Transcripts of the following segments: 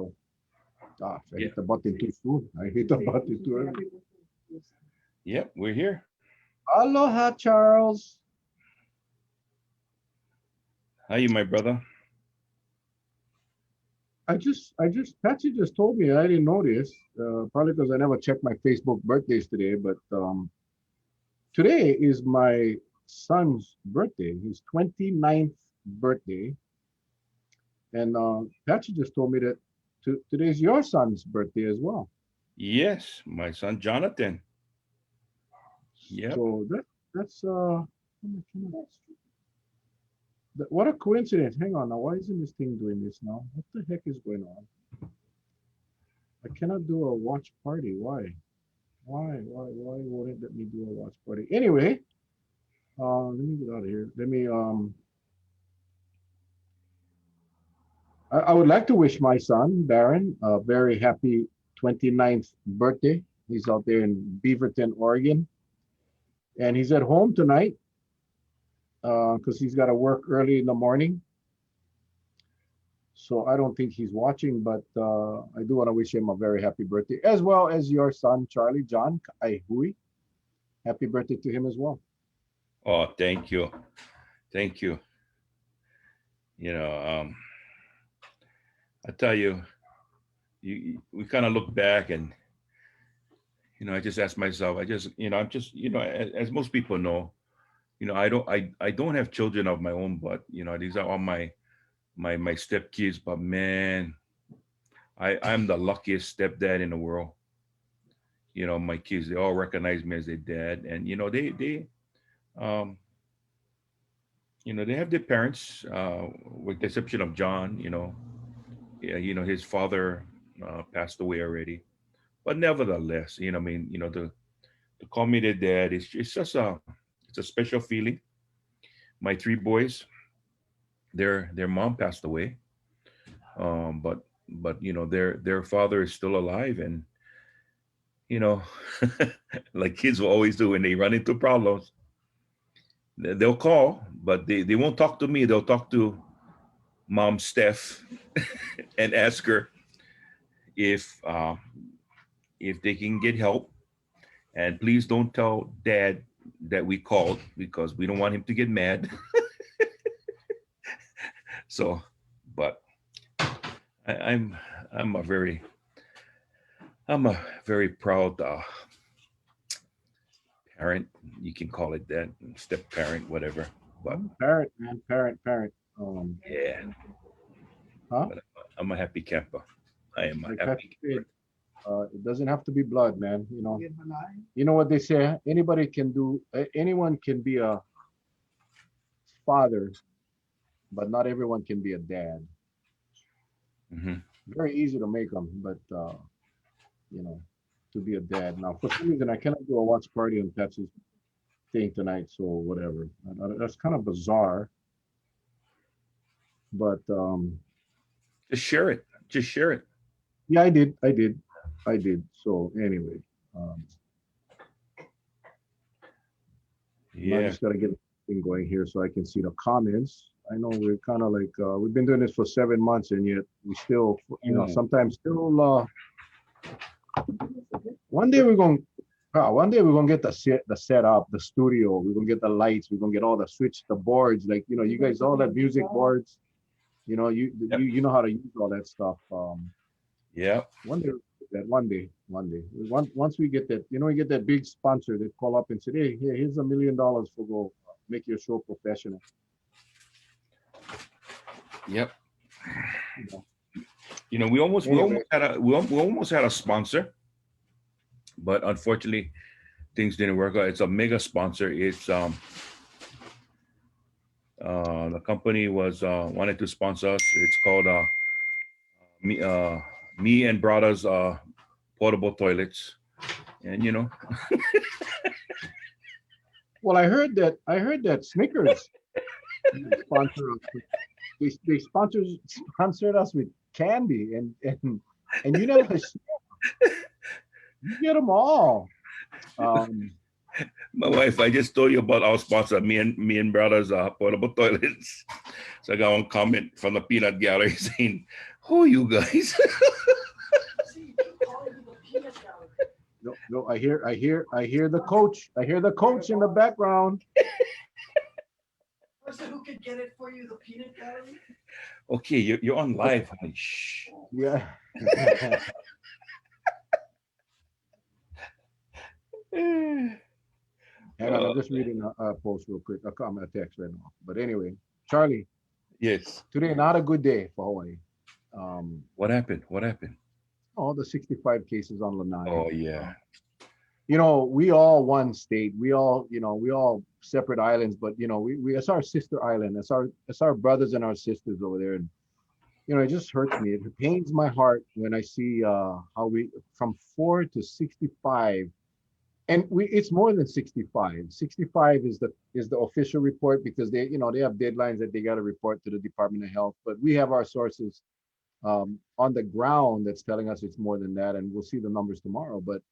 So, gosh, I Yeah. hit the button too soon. I hit the button too early. Yep, we're here. Aloha, Charles. How you, my brother? Patsy just told me. I didn't notice. Probably because I never checked my Facebook birthdays today. But today is my son's birthday. His 29th birthday. And Patsy just told me that today's your son's birthday as well. Yes, my son Jonathan. Yep. So that's what a coincidence. Hang on now. Why isn't this thing doing this now? What the heck is going on? I cannot do a watch party. Why? Why won't it let me do a watch party? Anyway, let me get out of here. Let me I would like to wish my son, Baron, a very happy 29th birthday. He's out there in Beaverton, Oregon. And he's at home tonight because he's got to work early in the morning. So I don't think he's watching, but I do want to wish him a very happy birthday, as well as your son, Charlie John Kaihui. Happy birthday to him as well. Oh, thank you. Thank you. You know, I tell you, we kind of look back and, I just ask myself, I'm just, as most people know, I don't have children of my own, but, these are all my step kids, but man, I'm the luckiest stepdad in the world. My kids, they all recognize me as their dad, and um, they have their parents, with the exception of John. Yeah, his father passed away already, but nevertheless, I mean, to call me their dad is it's just it's a special feeling. My three boys, their mom passed away, but their father is still alive, and you know, like kids will always do when they run into problems, they'll call, but they won't talk to me. They'll talk to mom Steph and ask her if uh, if they can get help. And please don't tell dad that we called because we don't want him to get mad. So, but I, I'm I'm a very I'm a very proud parent. You can call it that, step parent, whatever. But Parent, man, parent. yeah, Huh? but I'm a happy camper. I am a Like Patrick happy said, camper. it doesn't have to be blood, man. You know what they say. Anyone can be a father, but not everyone can be a dad. Hmm. Very easy to make them, but you know, to be a dad. Now, for some reason, I cannot do a watch party on Patsy's thing tonight, so whatever. That's kind of bizarre, but Just share it. Just share it. yeah, I did. So anyway, um, I Yeah. just got to get a thing going here so I can see the comments. I know we're kind of like we've been doing this for 7 months, and yet we still, Mm. sometimes still. One day we're going. One day we're gonna get the setup, the studio. We're gonna get the lights. We're gonna get all the switch, the boards. Like you guys, all that music boards. Yep. You know how to use all that stuff. Yeah. One day, one day. Once we get that, we get that big sponsor that call up and say, hey, here's $1 million for go make your show professional. Yep. You know. We almost we Anyway, almost had a we almost had a sponsor, but unfortunately things didn't work out. It's a mega sponsor. It's the company was wanted to sponsor us. It's called me me and Brothers portable toilets, and well, I heard that Snickers sponsor us. They sponsored us with candy and you never you get them all. Um, my wife. I just told you about our sponsor, me and Brothers portable toilets. So I got one comment from the peanut gallery saying, Who are you guys? No, no, I hear the coach. I hear the coach in the background. Okay, you're on live, honey. Shh. Yeah. Hang on, Oh, I'm just reading a post real quick. I'll comment a text right now. But anyway, Charlie, yes. today not a good day for Hawaii. Um, What happened? What happened? all the 65 cases on Lanai. Oh yeah. We all one state. We all separate islands, but we it's our sister island. It's our brothers and our sisters over there. And it just hurts me. It pains my heart when I see how we from 4 to 65, and it's more than 65. 65 is the official report because they have deadlines that they got to report to the Department of Health. But we have our sources on the ground that's telling us it's more than that, and we'll see the numbers tomorrow. But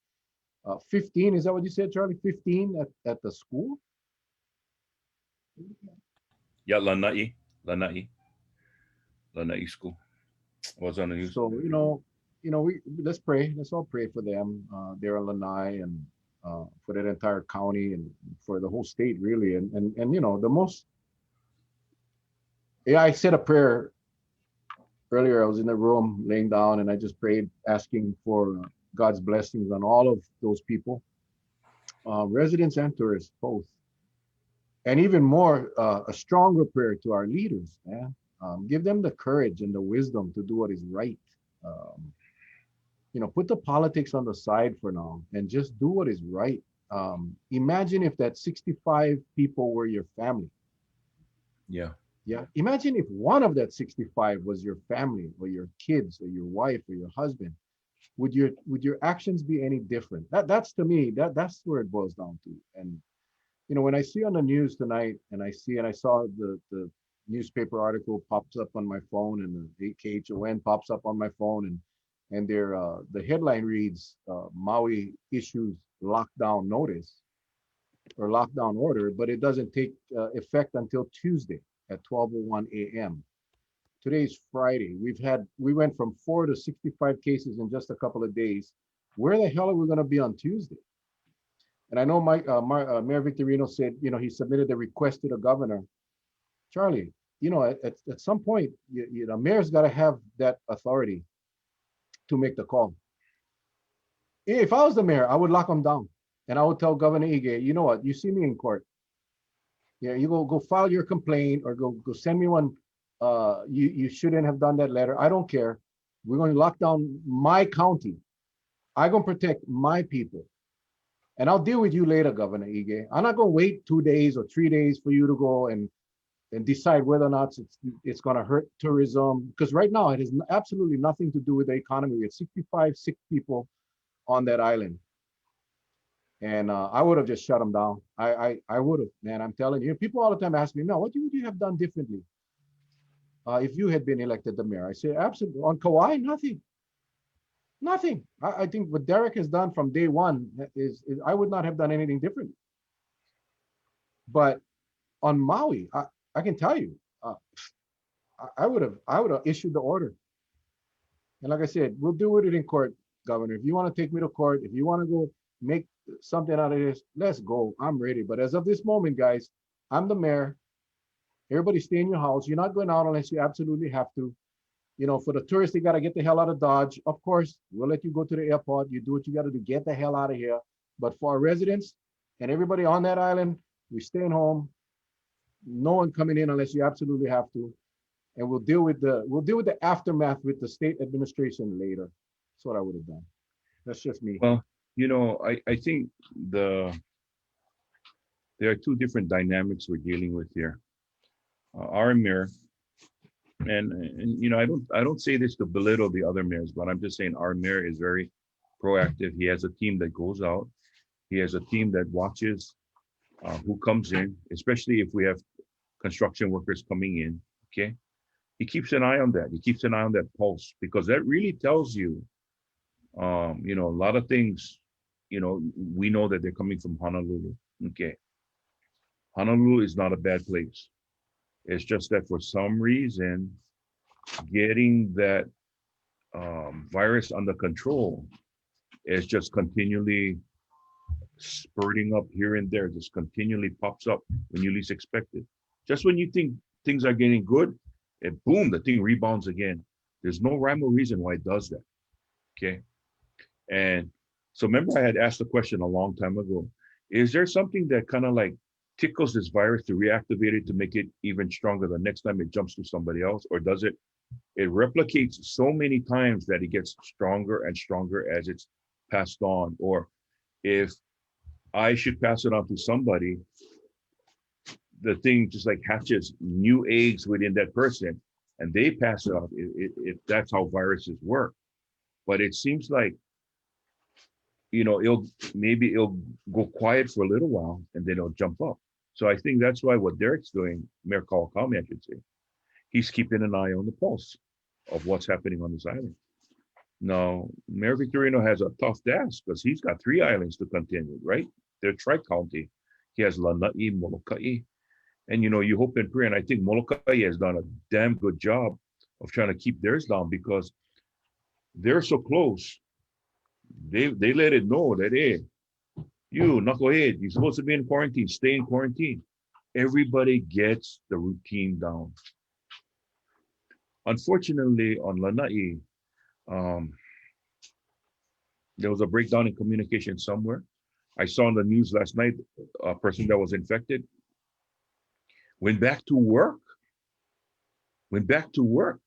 15, is that what you said, Charlie? 15 at the school? Yeah, Lanai, Lanai school was on the news. So, we let's pray. Let's all pray for them there in Lanai, and for that entire county, and for the whole state, really. And the most, yeah, I said a prayer earlier. I was in the room laying down, and I just prayed, asking for God's blessings on all of those people, residents and tourists, both. And even more, a stronger prayer to our leaders, man. Give them the courage and the wisdom to do what is right. Um, put the politics on the side for now and just do what is right. Imagine if that 65 people were your family. Yeah. Yeah. Imagine if one of that 65 was your family or your kids or your wife or your husband. Would your actions be any different? That's to me, that's where it boils down to. And when I see on the news tonight, and I saw the newspaper article pops up on my phone, and the KHON pops up on my phone, and the headline reads, Maui issues lockdown notice or lockdown order, but it doesn't take effect until Tuesday at 12:01 a.m. Today's Friday. We went from 4 to 65 cases in just a couple of days. Where the hell are we going to be on Tuesday? And I know Mayor Victorino said, he submitted a request to the governor. Charlie, at some point, mayor's got to have that authority to make the call. If I was the mayor, I would lock him down, and I would tell Governor Ige, you know what? You see me in court. Yeah, you go file your complaint, or go send me one. You shouldn't have done that letter. I don't care. We're going to lock down my county. I'm going to protect my people. And I'll deal with you later, Governor Ige. I'm not going to wait 2 days or 3 days for you to go and decide whether or not it's going to hurt tourism. Because right now, it has absolutely nothing to do with the economy. We have 65 sick people on that island. And I would have just shut them down. I would have, man. I'm telling you. People all the time ask me, no, what would you have done differently if you had been elected the mayor? I say, absolutely. On Kauai, nothing. Nothing. I think what Derek has done from day one is I would not have done anything different. But on Maui, I can tell you, I would have issued the order. And like I said, we'll deal with it in court, Governor. If you want to take me to court, if you want to go make something out of this, let's go. I'm ready. But as of this moment, guys, I'm the mayor. Everybody stay in your house. You're not going out unless you absolutely have to. For the tourists, they got to get the hell out of Dodge. Of course, we'll let you go to the airport. You do what you got to do. Get the hell out of here. But for our residents and everybody on that island, we're staying home. No one coming in unless you absolutely have to. And we'll deal with the aftermath with the state administration later. That's what I would have done. That's just me. Well, I think there are two different dynamics we're dealing with here. Our mayor, and I don't say this to belittle the other mayors, but I'm just saying our mayor is very proactive. He has a team that goes out. He has a team that watches who comes in, especially if we have construction workers coming in. Okay, he keeps an eye on that. He keeps an eye on that pulse, because that really tells you, a lot of things. We know that they're coming from Honolulu. Okay, Honolulu is not a bad place. It's just that for some reason, getting that virus under control is just continually spurting up here and there, just continually pops up when you least expect it. Just when you think things are getting good, and boom, the thing rebounds again. There's no rhyme or reason why it does that. Okay. And so remember, I had asked the question a long time ago. Is there something that kind of like tickles this virus to reactivate it to make it even stronger the next time it jumps to somebody else? Or does it replicates so many times that it gets stronger and stronger as it's passed on? Or if I should pass it on to somebody, the thing just like hatches new eggs within that person and they pass it on, if that's how viruses work. But it seems like, it'll go quiet for a little while and then it'll jump up. So I think that's why what Derek's doing, Mayor Kawakami, I should say, he's keeping an eye on the pulse of what's happening on this island. Now, Mayor Victorino has a tough task because he's got 3 islands to contend with, right? They're tri-county. He has Lanai, Molokai, and you hope and pray. And I think Molokai has done a damn good job of trying to keep theirs down because they're so close. They let it know that, hey, you knucklehead, you're supposed to be in quarantine. Stay in quarantine. Everybody gets the routine down. Unfortunately, on Lanai, um, there was a breakdown in communication somewhere. I saw on the news last night a person that was infected went back to work, went back to work,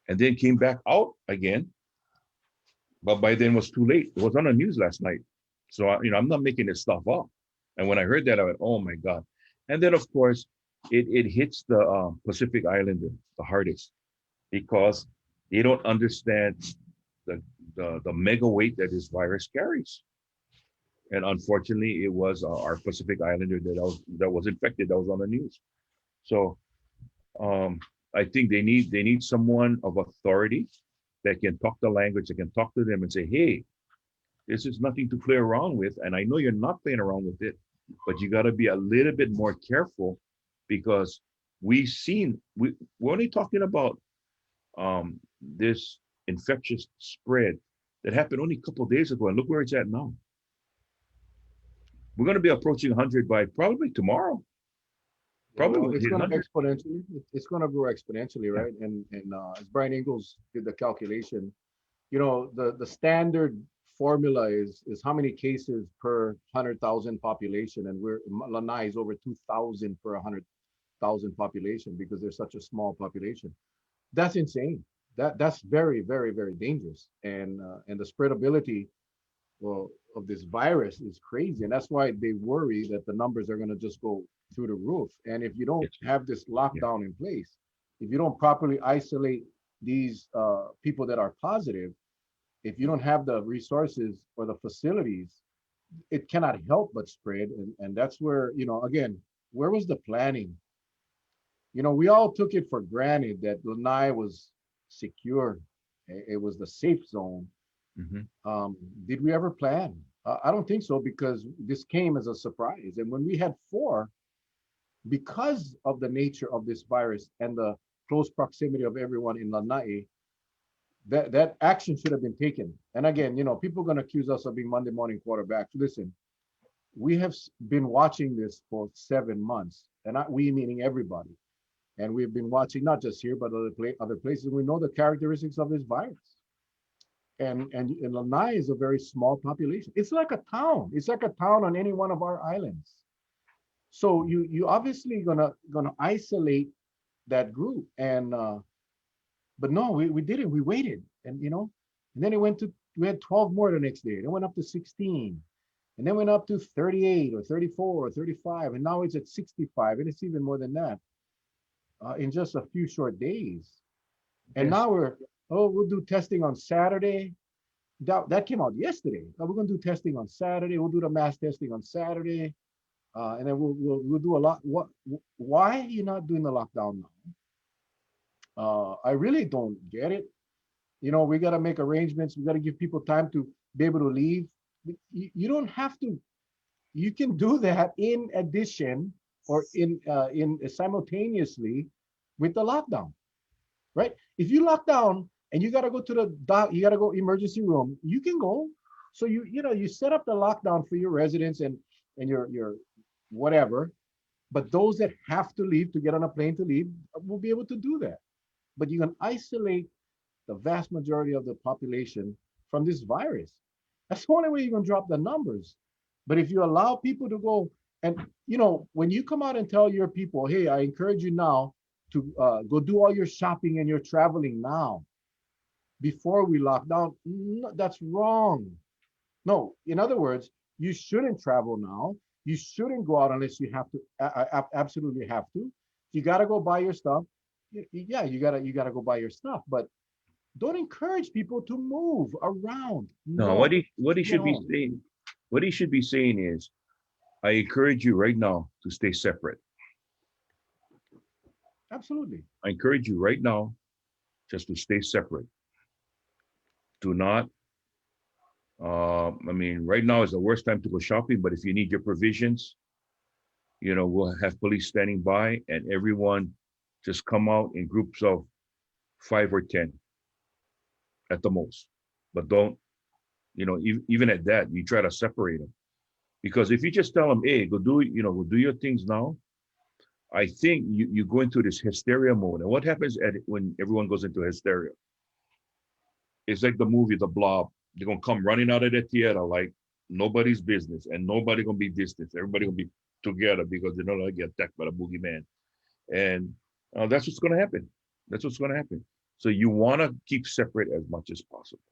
and then came back out again. But by then it was too late. It was on the news last night. So, I'm not making this stuff up. And when I heard that, I went, oh my God. And then, of course, it hits the Pacific Islander the hardest because they don't understand the mega weight that this virus carries. And unfortunately, it was our Pacific Islander that was infected. That was on the news. So I think they need someone of authority that can talk the language, that can talk to them and say, hey, this is nothing to play around with. And I know you're not playing around with it, but you got to be a little bit more careful because we're only talking about this infectious spread that happened only a couple of days ago. And look where it's at now. We're going to be approaching 100 by probably tomorrow. Probably Well, it's hit going to 100. exponentially. It's going to grow exponentially, Yeah. right? And as Brian Ingles did the calculation, the standard formula is how many cases per 100,000 population, and Lanai is over 2,000 per 100,000 population because there's such a small population. That's insane. That's very, very, very dangerous, and the spreadability, well, of this virus is crazy, and that's why they worry that the numbers are going to just go through the roof. And if you don't Yes. have this Yeah. lockdown in place, if you don't properly isolate these people that are positive, if you don't have the resources or the facilities, it cannot help but spread. And that's where, again, where was the planning? We all took it for granted that Lanai was secure. It was the safe zone. Mhm. Did we ever plan? I don't think so because this came as a surprise. And when we had four, because of the nature of this virus and the close proximity of everyone in Lanai, that action should have been taken. And again, people are going to accuse us of being Monday morning quarterbacks. Listen, we have been watching this for 7 months, and we meaning everybody. And we've been watching not just here, but other places. We know the characteristics of this virus. And Lanai is a very small population. It's like a town. It's like a town on any one of our islands. So you obviously gonna isolate that group. And but no, we didn't. We waited, and then it went to we had 12 more the next day. It went up to 16, and then went up to 38 or 34 or 35, and now it's at 65, and it's even more than that in just a few short days. And Yes. now we'll do testing on Saturday. That came out yesterday. We're going to do testing on Saturday. We'll do the mass testing on Saturday, and then we'll do a lot. Why are you not doing the lockdown now? I really don't get it. We got to make arrangements. We got to give people time to be able to leave. You don't have to. You can do that in addition or in simultaneously with the lockdown, right? If you lock down and you got to go to the doc, you got to go emergency room, you can go. So you set up the lockdown for your residents and your whatever. But those that have to leave to get on a plane to leave will be able to do that. But you can isolate the vast majority of the population from this virus. That's the only way you can drop the numbers. But if you allow people to go, and when you come out and tell your people, hey, I encourage you now to go do all your shopping and your traveling now before we lock down, no, that's wrong. No, in other words, you shouldn't travel now. You shouldn't go out unless you have to, absolutely have to. You got to go buy your stuff. Yeah, you gotta go buy your stuff, but don't encourage people to move around. No, No, what he stay should be home. saying, what he should be saying is, I encourage you right now to stay separate. Absolutely. I encourage you right now just to stay separate. Do not. I mean, right now is the worst time to go shopping. But if you need your provisions, we'll have police standing by, and everyone just come out in groups of 5 or 10 at the most. But don't, even at that, you try to separate them. Because if you just tell them, hey, go do your things now, I think you go into this hysteria mode. And what happens when everyone goes into hysteria? It's like the movie The Blob. They're gonna come running out of the theater like nobody's business, and nobody gonna be distance. Everybody gonna be together because they don't want to get attacked by the boogeyman. And that's what's gonna happen. That's what's gonna happen. So you want to keep separate as much as possible.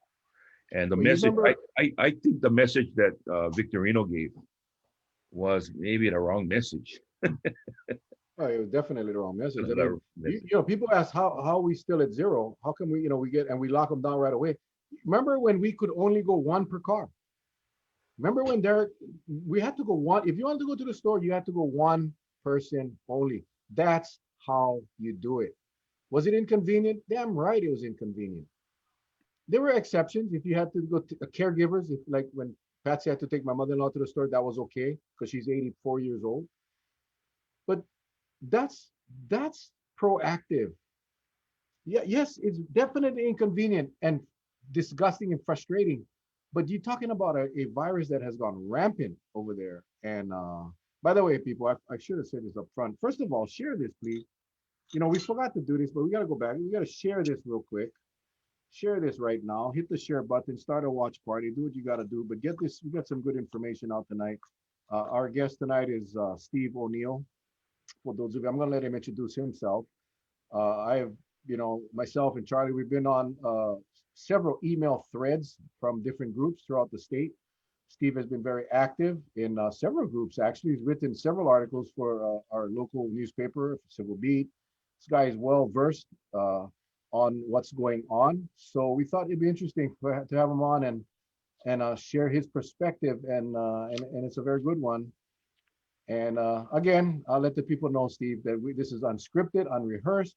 And the Well, you message, I, remember, I, I think the message that Victorino gave was maybe the wrong message. oh, it was definitely the wrong message. I The mean, wrong message. people ask how we still at zero. How come we get and we lock them down right away? Remember when we could only go one per car? Remember when we had to go one. If you wanted to go to the store, you had to go one person only. That's how you do it. Was it inconvenient? Damn right, it was inconvenient. There were exceptions. If you had to go to caregivers, if like when Patsy had to take my mother-in-law to the store, that was okay because she's 84 years old. But that's that's proactive. Yeah, yes, it's definitely inconvenient and disgusting and frustrating. But you're talking about a virus that has gone rampant over there. And by the way, people, I should have said this up front. First of all, share this, please. We forgot to do this, but we got to go back. We got to share this real quick. Share this right now. Hit the share button. Start a watch party. Do what you got to do. But get this. We got some good information out tonight. Our guest tonight is Steve O'Neill. For those of you, I'm going to let him introduce himself. I have, myself and Charlie, we've been on several email threads from different groups throughout the state. Steve has been very active in several groups, actually. He's written several articles for our local newspaper, Civil Beat. This guy is well versed on what's going on. So we thought it'd be interesting to have him on and share his perspective, and it's a very good one. And again, I'll let the people know, Steve, that this is unscripted, unrehearsed,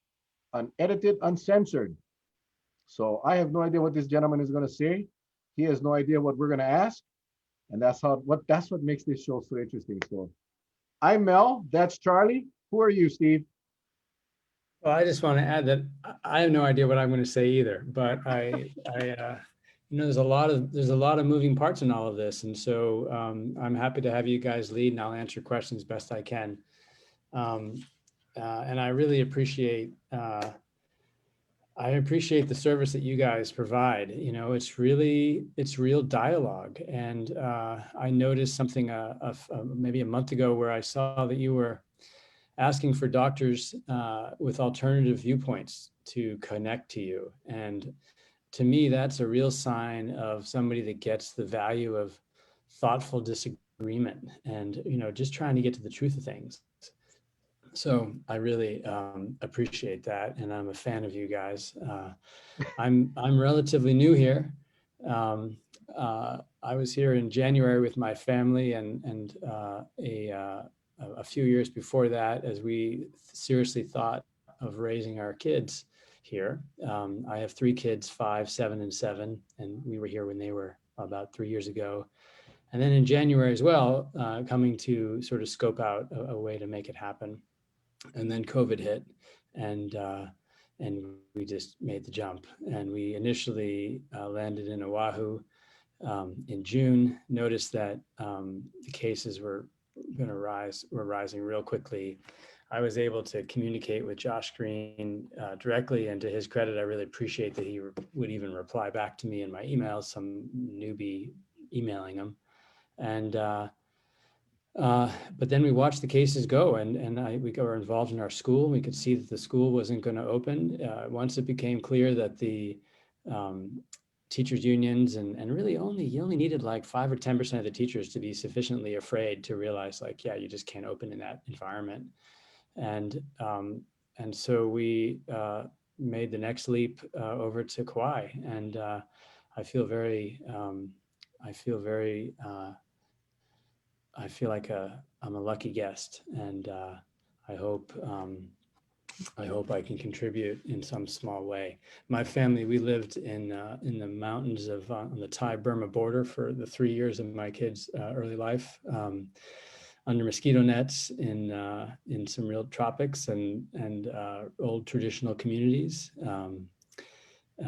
unedited, uncensored. So I have no idea what this gentleman is going to say. He has no idea what we're going to ask, and that's what makes this show so interesting. So I'm Mel. That's Charlie. Who are you, Steve? Well, I just want to add that I have no idea what I'm going to say either, but there's a lot of moving parts in all of this, and so I'm happy to have you guys lead, and I'll answer questions best I can. And I really appreciate the service that you guys provide. It's real dialogue, and I noticed something maybe a month ago where I saw that you were asking for doctors with alternative viewpoints to connect to you. And to me, that's a real sign of somebody that gets the value of thoughtful disagreement and, just trying to get to the truth of things. So I really appreciate that. And I'm a fan of you guys. I'm relatively new here. I was here in January with my family and a few years before that, as we seriously thought of raising our kids here. I have 3 kids, 5, 7, and 7, and we were here when they were about 3 years ago. And then in January as well, coming to sort of scope out a way to make it happen. And then COVID hit, and and we just made the jump. And we initially landed in Oahu in June, noticed that the cases were rising real quickly. I was able to communicate with Josh Green directly, and to his credit, I really appreciate that he would even reply back to me in my emails, some newbie emailing him. And but then we watched the cases go, and we were involved in our school. We could see that the school wasn't going to open. Once it became clear that the teachers unions and really you only needed like 5 or 10% of the teachers to be sufficiently afraid to realize, like, yeah, you just can't open in that environment. And so we made the next leap over to Kauai, and I feel like I'm a lucky guest, and I hope I can contribute in some small way. My family, we lived in the mountains on the Thai-Burma border for the 3 years of my kids' early life, under mosquito nets in some real tropics and old traditional communities.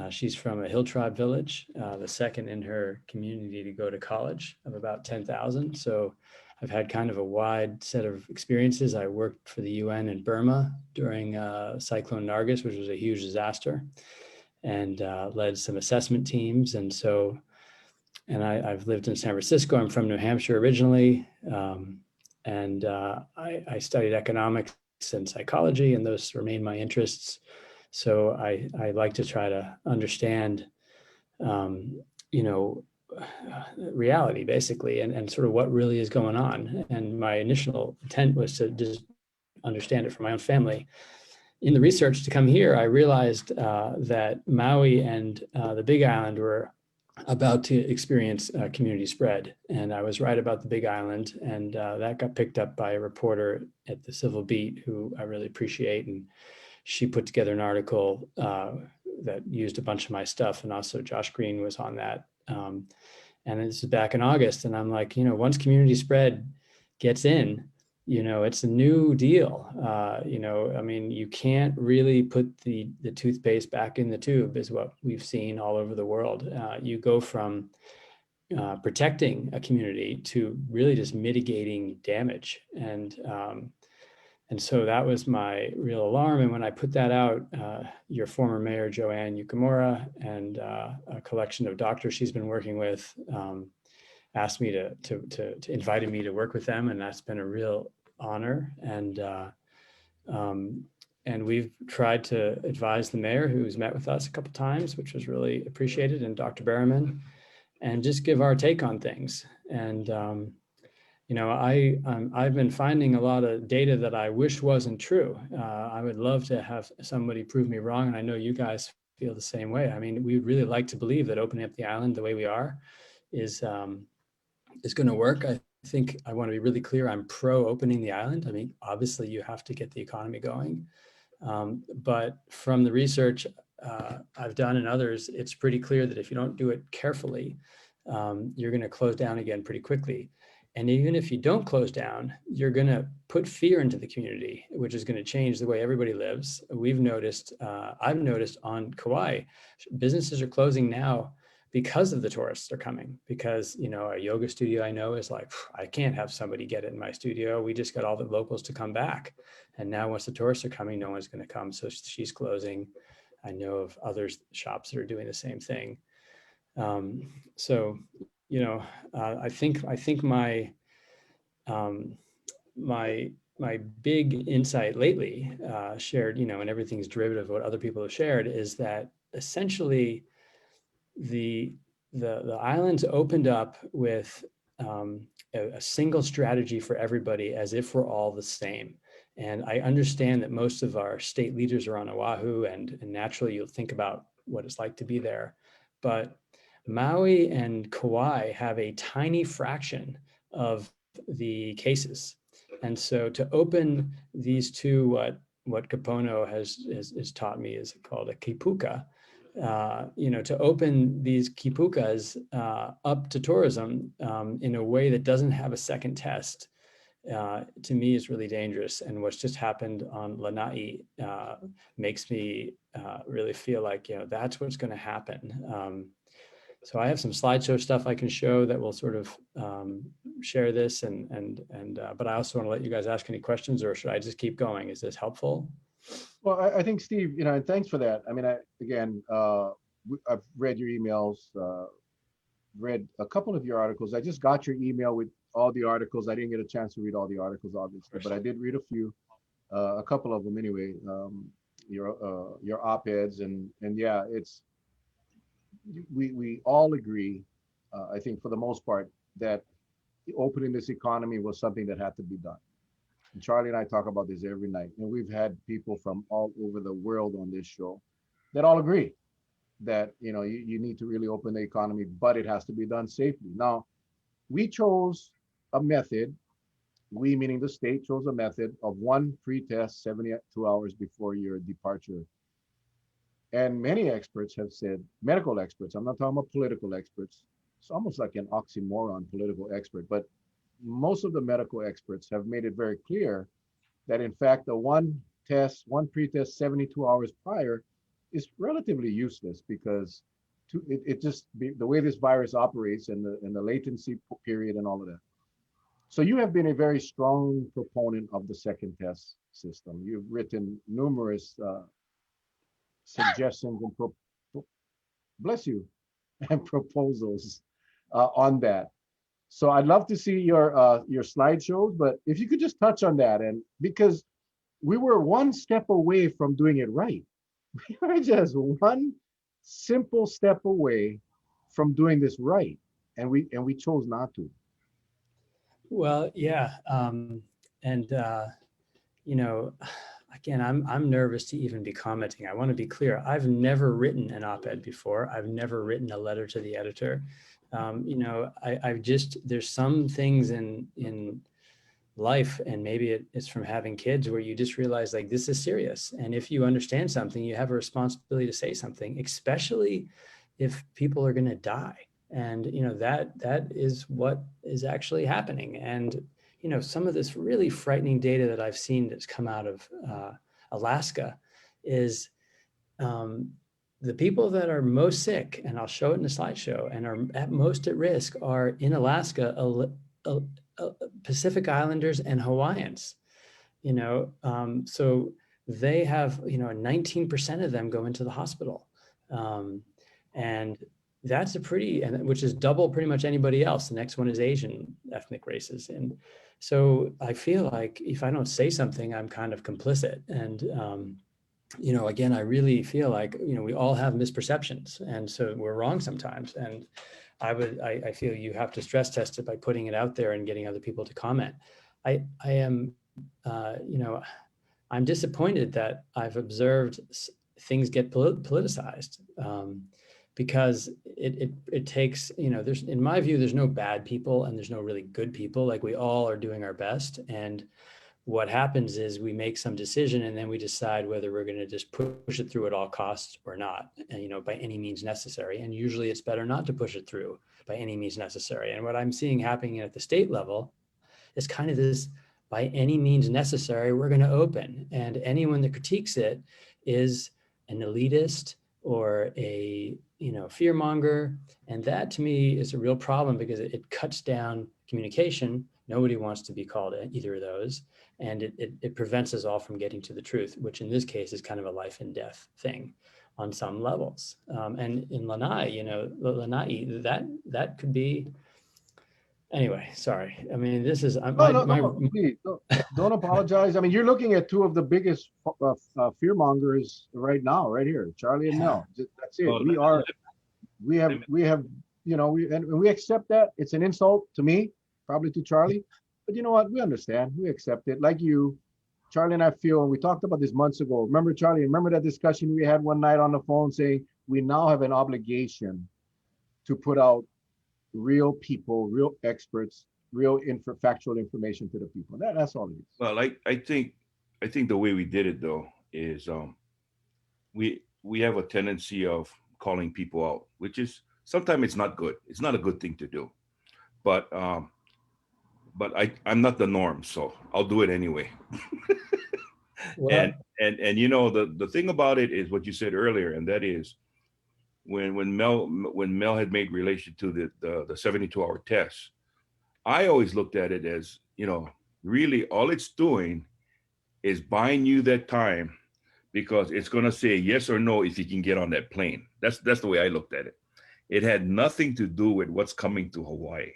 She's from a hill tribe village, the second in her community to go to college, of about 10,000. So I've had kind of a wide set of experiences. I worked for the UN in Burma during Cyclone Nargis, which was a huge disaster, and led some assessment teams. And I've lived in San Francisco. I'm from New Hampshire originally. And I studied economics and psychology, and those remain my interests. So I like to try to understand, reality basically, and sort of what really is going on. And my initial intent was to just understand it for my own family. In the research to come here, I realized that Maui and the Big Island were about to experience community spread. And I was right about the Big Island, and that got picked up by a reporter at the Civil Beat, who I really appreciate. And she put together an article that used a bunch of my stuff, and also Josh Green was on that. And this is back in August, and I'm like, once community spread gets in, it's a new deal. I mean, you can't really put the toothpaste back in the tube, is what we've seen all over the world. You go from protecting a community to really just mitigating damage. And so that was my real alarm. And when I put that out, your former mayor, Joanne Yukamura, and a collection of doctors she's been working with, asked me to invited me to work with them, and that's been a real honor. And we've tried to advise the mayor, who's met with us a couple of times, which was really appreciated, and Dr. Berriman, and just give our take on things. And I've been finding a lot of data that I wish wasn't true. I would love to have somebody prove me wrong, and I know you guys feel the same way. I mean, we'd really like to believe that opening up the island the way we are is going to work. I think I want to be really clear. I'm pro opening the island. I mean, obviously you have to get the economy going. But from the research I've done and others, it's pretty clear that if you don't do it carefully, you're going to close down again pretty quickly. And even if you don't close down, you're going to put fear into the community, which is going to change the way everybody lives. I've noticed on Kauai, businesses are closing now because of the tourists are coming. Because, a yoga studio I know is like, I can't have somebody get it in my studio. We just got all the locals to come back. And now once the tourists are coming, no one's going to come. So she's closing. I know of other shops that are doing the same thing. I think my big insight lately, shared, and everything's derivative of what other people have shared, is that essentially the islands opened up with a single strategy for everybody, as if we're all the same. And I understand that most of our state leaders are on Oahu, and naturally you'll think about what it's like to be there. But Maui and Kauai have a tiny fraction of the cases. And so to open these two, what Kapono has taught me is called a kipuka, to open these kipukas up to tourism in a way that doesn't have a second test to me is really dangerous. And what's just happened on Lanai makes me really feel like, that's what's going to happen. So I have some slideshow stuff I can show that will sort of share this, but I also want to let you guys ask any questions, or should I just keep going? Is this helpful? Well, I think Steve, and thanks for that. I mean, I've read your emails, read a couple of your articles. I just got your email with all the articles. I didn't get a chance to read all the articles, obviously, but I did read a few, a couple of them anyway. Your op-eds, and yeah, we all agree, I think for the most part, that opening this economy was something that had to be done. And Charlie and I talk about this every night, and we've had people from all over the world on this show that all agree that you need to really open the economy, but it has to be done safely. Now, we chose a method. We, meaning the state, chose a method of one pre-test 72 hours before your departure. And many experts have said, medical experts, I'm not talking about political experts. It's almost like an oxymoron, political expert, but most of the medical experts have made it very clear that in fact, the one pre-test 72 hours prior is relatively useless, because the way this virus operates, and the latency period and all of that. So you have been a very strong proponent of the second test system. You've written numerous suggestions and bless you, and proposals on that. So I'd love to see your slideshows, but if you could just touch on that, and because we were one step away from doing it right. We were just one simple step away from doing this right, and we chose not to. Well, yeah, and again, I'm nervous to even be commenting. I want to be clear. I've never written an op-ed before. I've never written a letter to the editor. There's some things in life, and maybe it's from having kids, where you just realize like this is serious. And if you understand something, you have a responsibility to say something, especially if people are going to die. And, that is what is actually happening. And, some of this really frightening data that I've seen that's come out of Alaska is the people that are most sick, and I'll show it in the slideshow, and are at most at risk are in Alaska, Pacific Islanders and Hawaiians. So they have, 19% of them go into the hospital. And that's which is double pretty much anybody else. The next one is Asian ethnic races. And so I feel like if I don't say something, I'm kind of complicit. And, again, I really feel like, we all have misperceptions, and so we're wrong sometimes. And I feel you have to stress test it by putting it out there and getting other people to comment. I am, I'm disappointed that I've observed things get politicized, because it takes, in my view, there's no bad people and there's no really good people. Like, we all are doing our best. And what happens is we make some decision, and then we decide whether we're going to just push it through at all costs or not, and, by any means necessary. And usually it's better not to push it through by any means necessary. And what I'm seeing happening at the state level is kind of this, by any means necessary, we're going to open. And anyone that critiques it is an elitist or a fear monger. And that, to me, is a real problem, because it cuts down communication. Nobody wants to be called either of those. And it prevents us all from getting to the truth, which in this case is kind of a life and death thing on some levels. And in Lanai, that could be, anyway, sorry. I mean, this is, please, don't apologize. I mean, you're looking at two of the biggest fear mongers right now, right here, Charlie and Mel. That's it. We have, we accept that. It's an insult to me, probably to Charlie, but you know what? We understand. We accept it. Like you, Charlie and I feel, and we talked about this months ago. Remember, Charlie, remember that discussion we had one night on the phone saying we now have an obligation to put out real people, real experts, real factual information to the people. That's all it is. Well, I think the way we did it though is we have a tendency of calling people out, which is sometimes it's not good. It's not a good thing to do. But but I'm not the norm, so I'll do it anyway. Well, And you know, the thing about it is what you said earlier, and that is when Mel had made relation to the 72-hour test, I always looked at it as, you know, really all it's doing is buying you that time, because it's going to say yes or no if you can get on that plane. That's the way I looked at it. It had nothing to do with what's coming to Hawaii.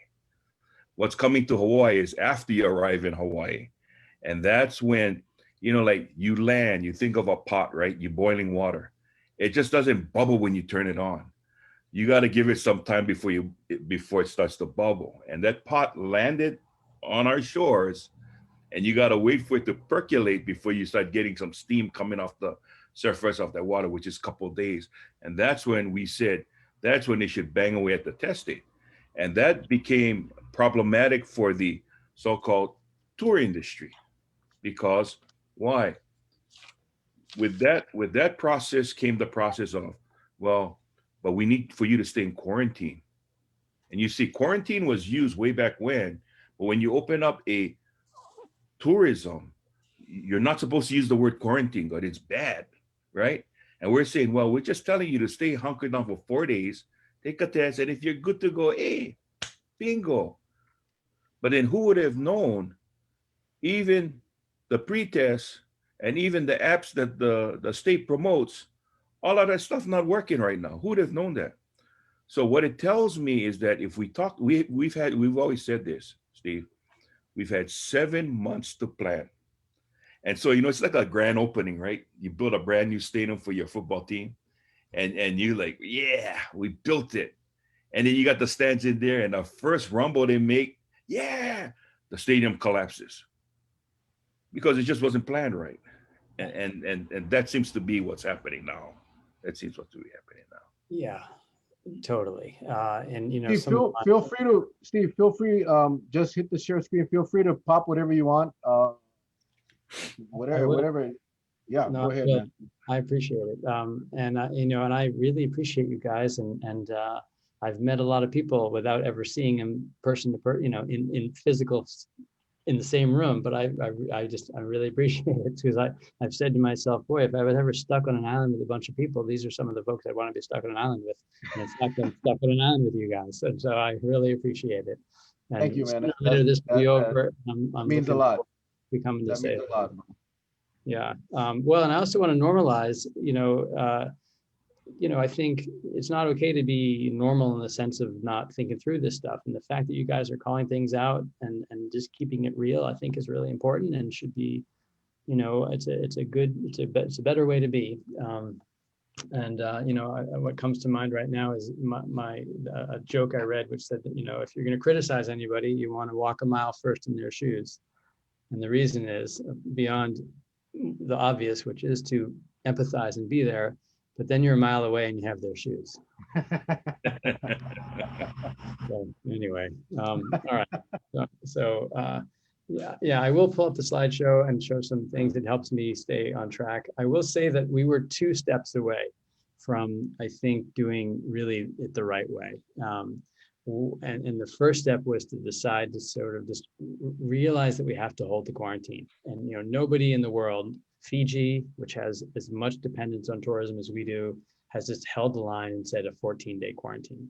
What's coming to Hawaii is after you arrive in Hawaii. And that's when, you know, like you land, you think of a pot, right? You're boiling water. It just doesn't bubble when you turn it on. You got to give it some time before it starts to bubble. And that pot landed on our shores, and you got to wait for it to percolate before you start getting some steam coming off the surface of that water, which is a couple of days. And that's when we said, that's when they should bang away at the testing. And that became problematic for the so-called tour industry, because why? With that process came the process of, well, but we need for you to stay in quarantine. And you see, quarantine was used way back when, but when you open up a tourism, you're not supposed to use the word quarantine, but it's bad, right? And we're saying, well, we're just telling you to stay hunkered down for 4 days, take a test, and if you're good to go, hey, bingo. But then who would have known, even the pre-test and even the apps that the state promotes, all of that stuff not working right now? Who would have known that? So what it tells me is that if we talk, we've always said this, Steve, we've had 7 months to plan. And so, you know, it's like a grand opening, right? You build a brand new stadium for your football team, and you like, yeah, we built it. And then you got the stands in there, and the first rumble they make, yeah, the stadium collapses because it just wasn't planned right. And that seems to be what's happening now. That seems what's to be happening now. yeah, totally. And you know, Steve, feel free. Just hit the share screen. Feel free to pop whatever you want. Whatever. Yeah, no, go ahead, man. I appreciate it. And you know, and I really appreciate you guys. And I've met a lot of people without ever seeing them person to person, you know, in physical, in the same room. But I really appreciate it, because I've said to myself, boy, if I was ever stuck on an island with a bunch of people, these are some of the folks I want to be stuck on an island with. And in fact, I'm stuck on an island with you guys. So I really appreciate it. And Thank you, man. sooner or later this will be over. I'm means a looking lot. forward to coming to That say means it. a lot. Yeah. Well, and I also want to normalize, I think it's not okay to be normal in the sense of not thinking through this stuff. And the fact that you guys are calling things out and just keeping it real, I think is really important, and should be, you know, it's a better way to be. What comes to mind right now is a joke I read, which said that, you know, if you're going to criticize anybody, you want to walk a mile first in their shoes. And the reason is beyond the obvious, which is to empathize and be there, but then you're a mile away and you have their shoes. So anyway, all right. Yeah, I will pull up the slideshow and show some things that helps me stay on track. I will say that we were 2 steps away from, I think, doing really it the right way. And the first step was to decide to sort of just realize that we have to hold the quarantine. And, you know, nobody in the world, Fiji, which has as much dependence on tourism as we do, has just held the line and said a 14-day quarantine.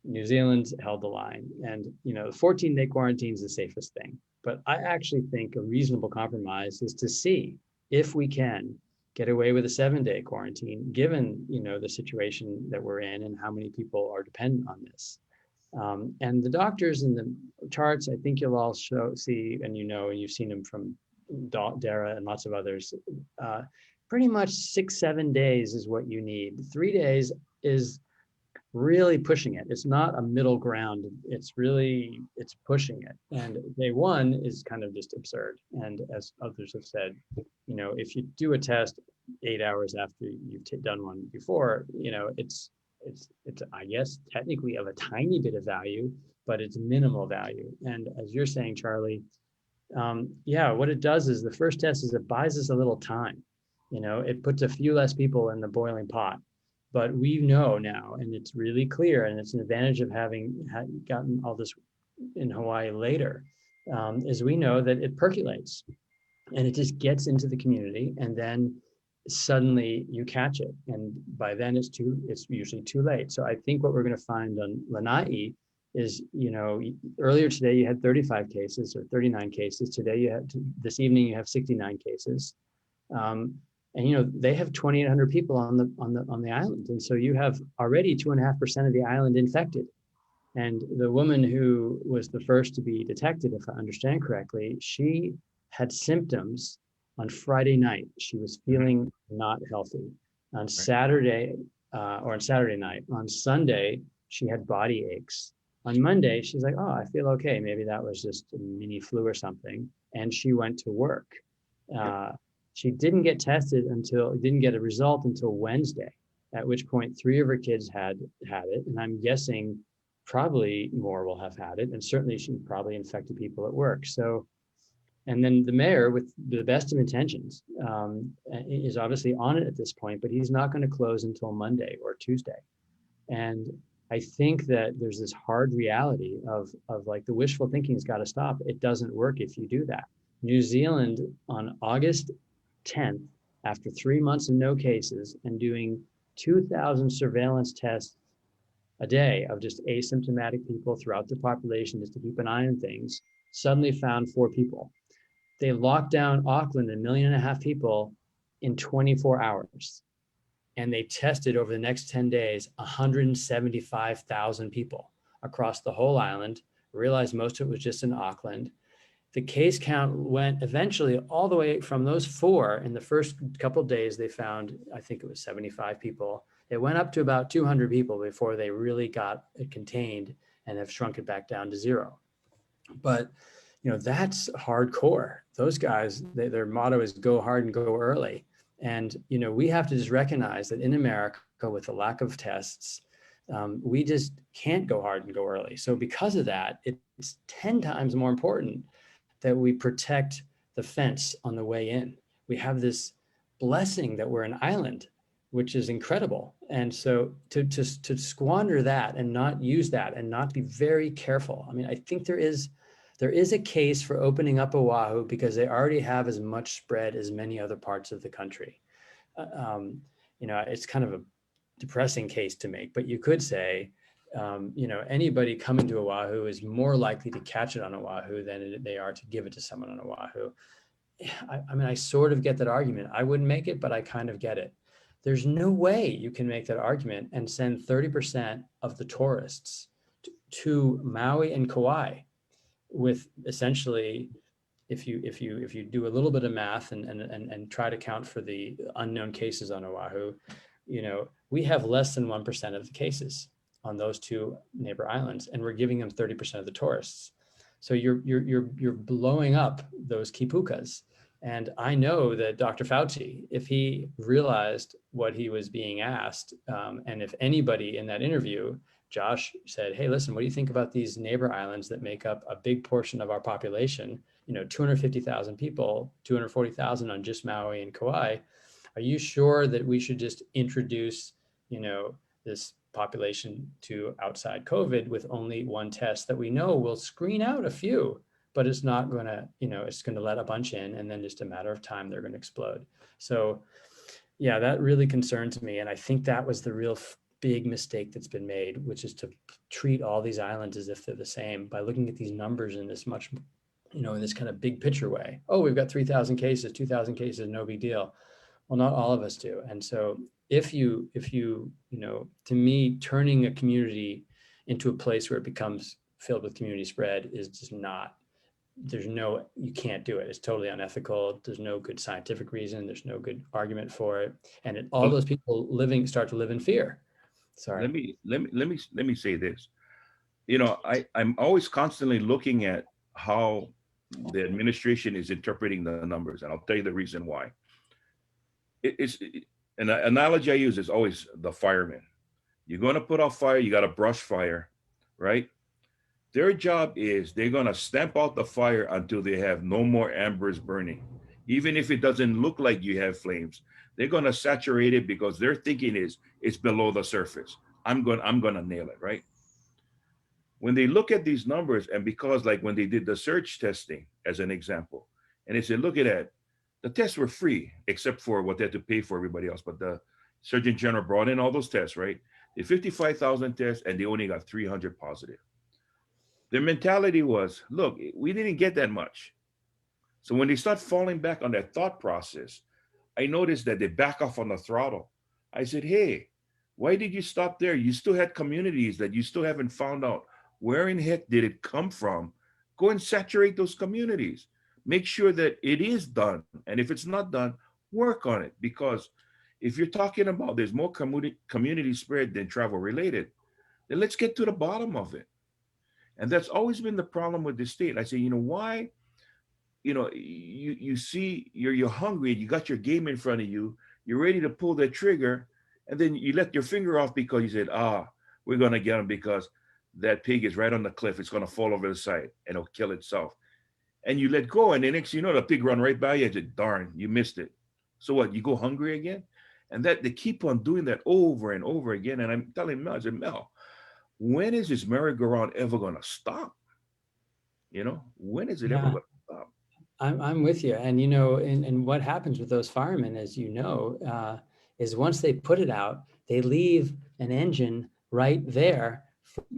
New Zealand's held the line. And, you know, the 14-day quarantine is the safest thing. But I actually think a reasonable compromise is to see if we can get away with a 7-day quarantine, given, you know, the situation that we're in and how many people are dependent on this. And the doctors in the charts, I think you'll all see, and you know, and you've seen them from Dara and lots of others, pretty much 6-7 days is what you need. 3 days is really pushing it. It's not a middle ground. It's pushing it. And day 1 is kind of just absurd. And as others have said, you know, if you do a test 8 hours after you've done one before, you know, it's I guess technically of a tiny bit of value, but it's minimal value. And as you're saying, Charlie, what it does is the first test is it buys us a little time. You know, it puts a few less people in the boiling pot. But we know now, and it's really clear, and it's an advantage of having gotten all this in Hawaii later, is we know that it percolates and it just gets into the community, and then suddenly you catch it, and by then it's usually too late. So I think what we're going to find on Lanai is, earlier today you had 35 cases or 39 cases. Today this evening you have 69 cases. And they have 2,800 people on the island, and so you have already 2.5% of the island infected. And the woman who was the first to be detected, if I understand correctly, she had symptoms on Friday night. She was feeling not healthy. On Saturday, or on Saturday night. On Sunday, she had body aches. On Monday, she's like, oh, I feel okay. Maybe that was just a mini flu or something. And she went to work. She didn't get didn't get a result until Wednesday, at which point 3 of her kids had it. And I'm guessing probably more will have had it. And certainly she probably infected people at work. So, and then the mayor, with the best of intentions, is obviously on it at this point, but he's not going to close until Monday or Tuesday. And I think that there's this hard reality of like the wishful thinking has got to stop. It doesn't work if you do that. New Zealand on August 10th, after 3 months of no cases and doing 2,000 surveillance tests a day of just asymptomatic people throughout the population just to keep an eye on things, suddenly found 4 people. They locked down Auckland, 1.5 million people, in 24 hours. And they tested over the next 10 days, 175,000 people across the whole island, realized most of it was just in Auckland. The case count went eventually all the way from those 4. In the first couple of days, they found, I think it was 75 people. It went up to about 200 people before they really got it contained and have shrunk it back down to 0. But, that's hardcore. Those guys, their motto is go hard and go early. And, we have to just recognize that in America, with the lack of tests, we just can't go hard and go early. So because of that, it's 10 times more important that we protect the fence on the way in. We have this blessing that we're an island, which is incredible. And so to squander that and not use that and not be very careful. I mean, I think there is a case for opening up Oahu because they already have as much spread as many other parts of the country. It's kind of a depressing case to make, but you could say, anybody coming to Oahu is more likely to catch it on Oahu than they are to give it to someone on Oahu. I mean, I sort of get that argument. I wouldn't make it, but I kind of get it. There's no way you can make that argument and send 30% of the tourists to Maui and Kauai with essentially, if you do a little bit of math and try to count for the unknown cases on Oahu, we have less than 1% of the cases on those 2 neighbor islands, and we're giving them 30% of the tourists. So you're blowing up those kipukas. And I know that Dr. Fauci, if he realized what he was being asked, and if anybody in that interview, Josh said, hey, listen, what do you think about these neighbor islands that make up a big portion of our population? 250,000 people, 240,000 on just Maui and Kauai. Are you sure that we should just introduce, this population to outside COVID with only 1 test that we know will screen out a few, but it's not going to, it's going to let a bunch in, and then just a matter of time, they're going to explode. So yeah, that really concerns me. And I think that was the real big mistake that's been made, which is to treat all these islands as if they're the same by looking at these numbers in this much, in this kind of big picture way. Oh, we've got 3,000 cases, 2,000 cases, no big deal. Well, not all of us do. And so if you, to me, turning a community into a place where it becomes filled with community spread is just not, you can't do it. It's totally unethical. There's no good scientific reason. There's no good argument for it. And all those people start to live in fear. Sorry. Let me say this. I'm always constantly looking at how the administration is interpreting the numbers, and I'll tell you the reason why. It's an analogy I use is always the fireman. You're going to put out fire, you got to brush fire, right? Their job is they're going to stamp out the fire until they have no more embers burning. Even if it doesn't look like you have flames, they're going to saturate it because their thinking is it's below the surface. I'm going to nail it, right? when they look at these numbers, and because like when they did the surge testing as an example, and they said, look at that, the tests were free except for what they had to pay for everybody else. But the Surgeon General brought in all those tests, right? They 55,000 tests and they only got 300 positive. Their mentality was, look, we didn't get that much. So when they start falling back on that thought process, I noticed that they back off on the throttle. I said, hey, why did you stop there? You still had communities that you still haven't found out where in heck did it come from. Go and saturate those communities. Make sure that it is done. And if it's not done, work on it. Because if you're talking about there's more community spread than travel related, then let's get to the bottom of it. And that's always been the problem with the state. I say, why? You see, you're hungry, you got your game in front of you, you're ready to pull that trigger, and then you let your finger off because you said, we're gonna get him because that pig is right on the cliff, it's gonna fall over the side and it'll kill itself. And you let go, and the next you know the pig run right by you and said, darn, you missed it. So what, you go hungry again? And that they keep on doing that over and over again. And I'm telling Mel, I said, Mel, when is this merry-go-round ever gonna stop? When is it ever Yeah, gonna stop? I'm with you. And, and what happens with those firemen, as you know, is once they put it out, they leave an engine right there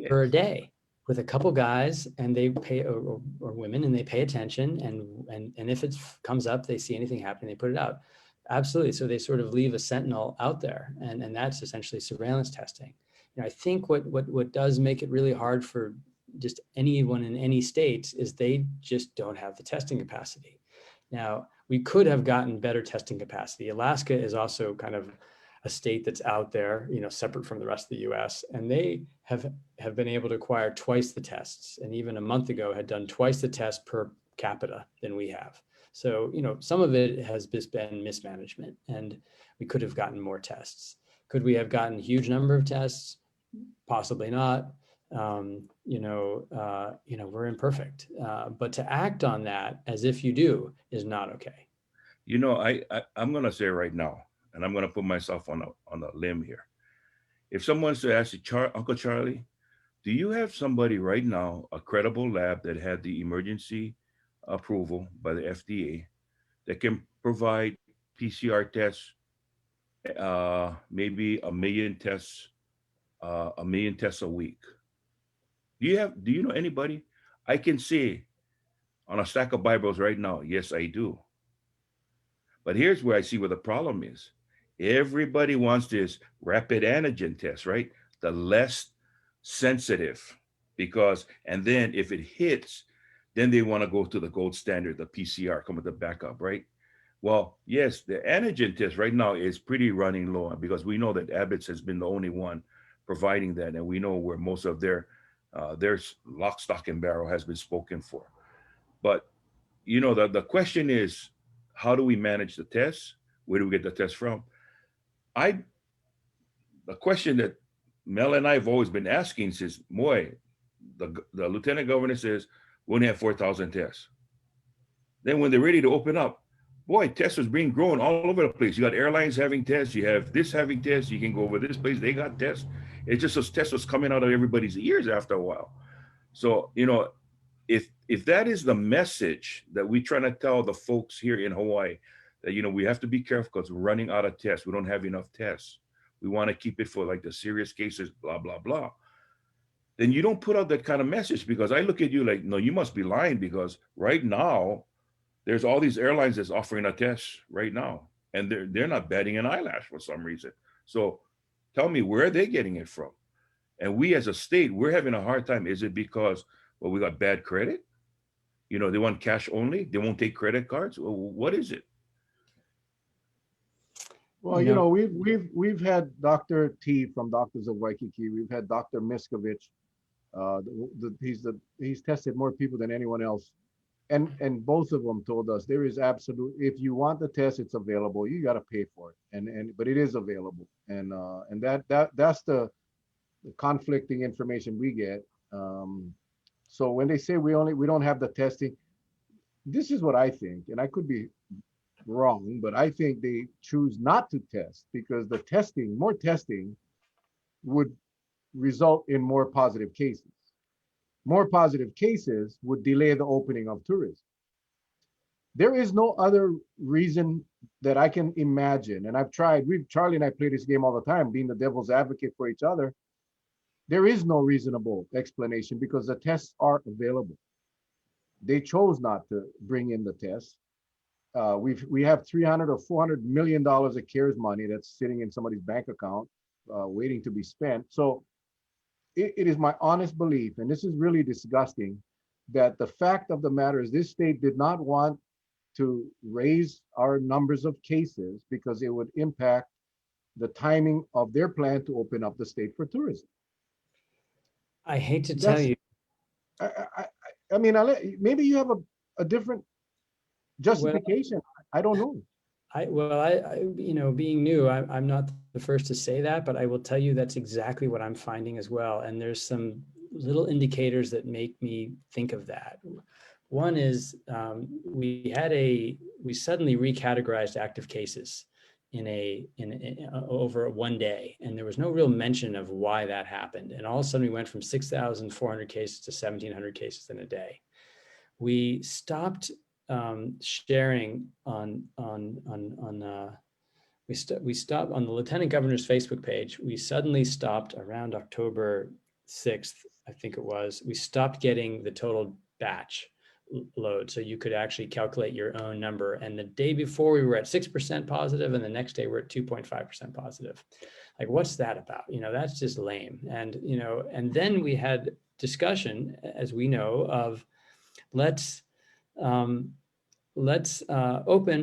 for a Yes. day with a couple guys, and they pay, or women, and they pay attention. And if it comes up, they see anything happening, they put it out. Absolutely. So they sort of leave a sentinel out there, and that's essentially surveillance testing. I think what does make it really hard for just anyone in any states is they just don't have the testing capacity. Now, we could have gotten better testing capacity. Alaska is also kind of a state that's out there, separate from the rest of the US, and they have been able to acquire twice the tests, and even a month ago had done twice the tests per capita than we have. So, some of it has just been mismanagement, and we could have gotten more tests. Could we have gotten a huge number of tests? Possibly not. We're imperfect, but to act on that as if you do is not okay. I'm gonna say right now, and I'm gonna put myself on a limb here. If someone's to ask you, Uncle Charlie, do you have somebody right now, a credible lab that had the emergency approval by the FDA that can provide PCR tests, maybe a million tests a week? Do you know anybody? I can say on a stack of Bibles right now, yes, I do. But here's where I see where the problem is. Everybody wants this rapid antigen test, right? The less sensitive, because, and then if it hits, then they want to go to the gold standard, the PCR, come with the backup, right? Well, yes, the antigen test right now is pretty running low because we know that Abbott's has been the only one providing that, and we know where most of their lock, stock, and barrel has been spoken for. But the question is, how do we manage the tests? Where do we get the tests from? I The question that Mel and I have always been asking is, Moy, the lieutenant governor says we only have 4,000 tests. Then when they're ready to open up, boy, tests was being grown all over the place. You got airlines having tests, you have this having tests, you can go over this place, they got tests. It's just those tests was coming out of everybody's ears after a while. So, if that is the message that we're trying to tell the folks here in Hawaii, that we have to be careful because we're running out of tests. We don't have enough tests. We want to keep it for like the serious cases, blah, blah, blah. Then you don't put out that kind of message, because I look at you like, no, you must be lying, because right now there's all these airlines that's offering a test right now, and they're not batting an eyelash for some reason. So tell me, where are they getting it from? And we as a state, we're having a hard time. Is it because, well, we got bad credit? They want cash only. They won't take credit cards. Well, what is it? Well, You know, we've had Dr. T from Doctors of Waikiki. We've had Dr. Miskovich. He's tested more people than anyone else, and both of them told us there is absolute. If you want the test, it's available. You got to pay for it, but it is available, and that's the conflicting information we get. So when they say we don't have the testing, this is what I think, and I could be wrong, but I think they choose not to test because more testing would result in more positive cases. more positive cases would delay the opening of tourism. There is no other reason that I can imagine. And I've tried, Charlie and I play this game all the time, being the devil's advocate for each other. There is no reasonable explanation because the tests are available. They chose not to bring in the tests. We have 300 or 400 million dollars of CARES money that's sitting in somebody's bank account, waiting to be spent. So it is my honest belief, and this is really disgusting, that the fact of the matter is this state did not want to raise our numbers of cases because it would impact the timing of their plan to open up the state for tourism. I hate to tell you. I mean, maybe you have a different justification. I don't know. You know, being new, I'm not the first to say that, but I will tell you that's exactly what I'm finding as well. And there's some little indicators that make me think of that. One is we suddenly recategorized active cases in over one day, and there was no real mention of why that happened. And all of a sudden, we went from 6,400 cases to 1,700 cases in a day. We stopped sharing we stopped on the Lieutenant Governor's Facebook page. We suddenly stopped around October 6th, I think it was. We stopped getting the total batch load, so you could actually calculate your own number. And the day before we were at 6% positive, and the next day we're at 2.5% positive. Like, what's that about? You know, that's just lame. And, you know, and then we had discussion, as we know, of let's open,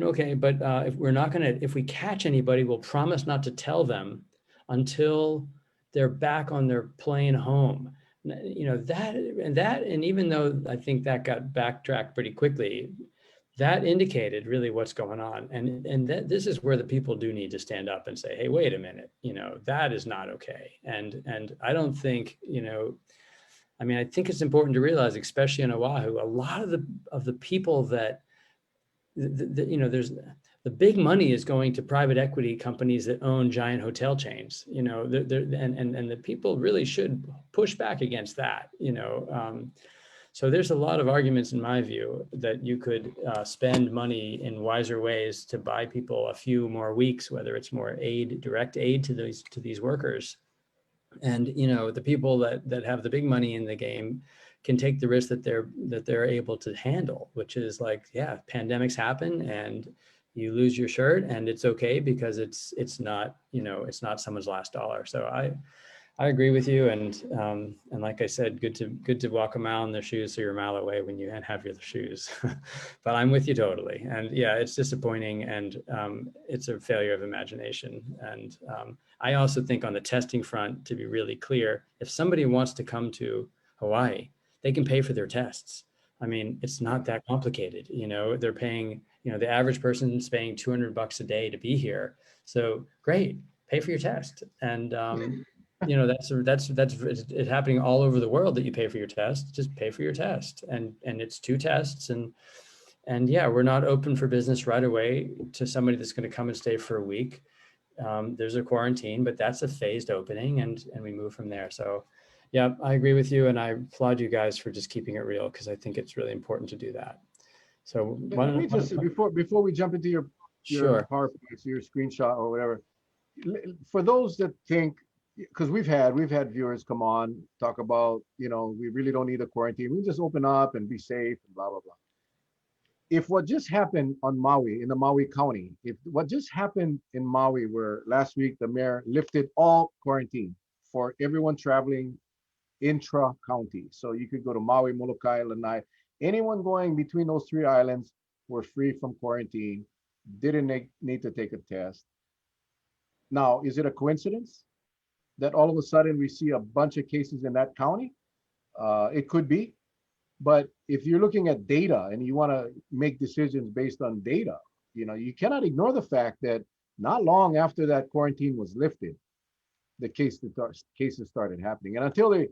okay, but if we catch anybody, we'll promise not to tell them until they're back on their plane home. You know, and even though I think that got backtracked pretty quickly, that indicated really what's going on. And this is where the people do need to stand up and say, hey, wait a minute, you know, that is not okay. And I don't think, you know, I mean, I think it's important to realize, especially in Oahu, a lot of the people that, you know, there's the big money is going to private equity companies that own giant hotel chains, you know, and the people really should push back against that, you know. So there's a lot of arguments, in my view, that you could spend money in wiser ways to buy people a few more weeks, whether it's more aid, direct aid to these workers. And, you know, the people that have the big money in the game can take the risk that they're able to handle, which is like, yeah, pandemics happen and you lose your shirt, and it's okay because it's not, you know, it's not someone's last dollar. So I agree with you, and like I said, good to walk a mile in their shoes so you're a mile away when you have your shoes. But I'm with you totally, and yeah, it's disappointing, and it's a failure of imagination. And I also think on the testing front, to be really clear, if somebody wants to come to Hawaii, they can pay for their tests. I mean, it's not that complicated. You know, they're paying, you know, the average person is paying $200 a day to be here. So great, pay for your test. And, you know, that's it's happening all over the world that you pay for your test. Just pay for your test. And it's 2 tests. And yeah, we're not open for business right away to somebody that's going to come and stay for a week. There's a quarantine, but that's a phased opening, and we move from there. So yeah, I agree with you, and I applaud you guys for just keeping it real, because I think it's really important to do that. So let me just, before we jump into your sure. PowerPoint, your screenshot or whatever, for those that think, because we've had viewers come on, talk about, you know, we really don't need a quarantine, we just open up and be safe and blah blah blah. If what just happened on Maui, in the Maui County, if what just happened in Maui, where last week the mayor lifted all quarantine for everyone traveling intra-county. So you could go to Maui, Molokai, Lanai. Anyone going between those 3 islands were free from quarantine, didn't need to take a test. Now, is it a coincidence that all of a sudden we see a bunch of cases in that county? It could be. But if you're looking at data and you want to make decisions based on data, you know, you cannot ignore the fact that not long after that quarantine was lifted, the cases started happening. And until they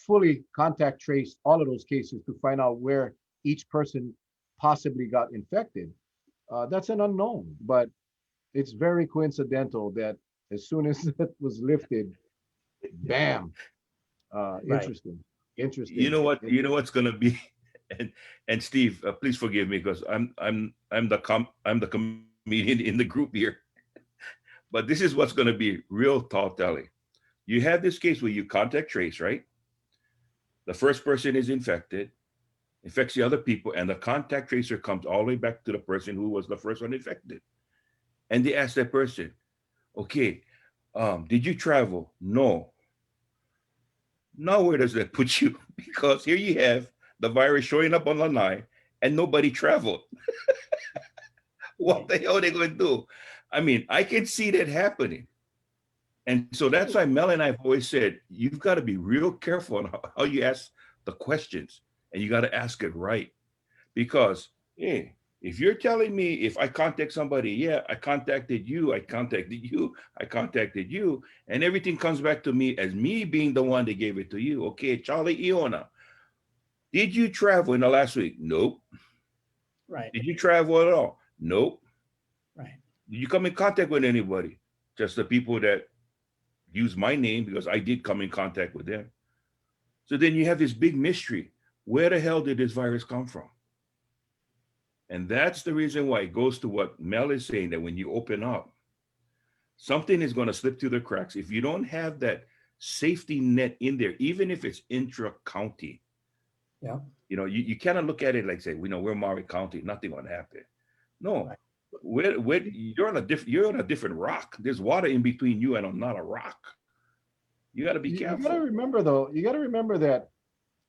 fully contact trace all of those cases to find out where each person possibly got infected, that's an unknown. But it's very coincidental that as soon as it was lifted, bam, Right. interesting. You Interesting. know what? You know what's gonna be, and Steve, please forgive me because I'm the comedian in the group here. But this is what's gonna be real tall telling. You have this case where you contact trace, right? The first person is infected, infects the other people, and the contact tracer comes all the way back to the person who was the first one infected. And they ask that person, okay, did you travel? No. Now where does that put you? Because here you have the virus showing up on Lanai and nobody traveled. What Right. the hell are they going to do? I mean, I can see that happening. And so that's why Mel and I have always said, you've got to be real careful on how you ask the questions, and you got to ask it right. Because, hey, if you're telling me if I contact somebody, yeah, I contacted you, and everything comes back to me as me being the one that gave it to you. Okay, Charlie Iona, did you travel in the last week? Nope. Right. Did you travel at all? Nope. Right. Did you come in contact with anybody? Just the people that use my name because I did come in contact with them. So then you have this big mystery. Where the hell did this virus come from? And that's the reason why it goes to what Mel is saying, that when you open up, something is going to slip through the cracks. If you don't have that safety net in there, even if it's intra-county, Yeah. You cannot look at it like, say, we're Maury County, nothing will happen. No, Right. you're on a different rock. There's water in between you and not a rock. You got to be You got to careful. remember, though, you got to remember that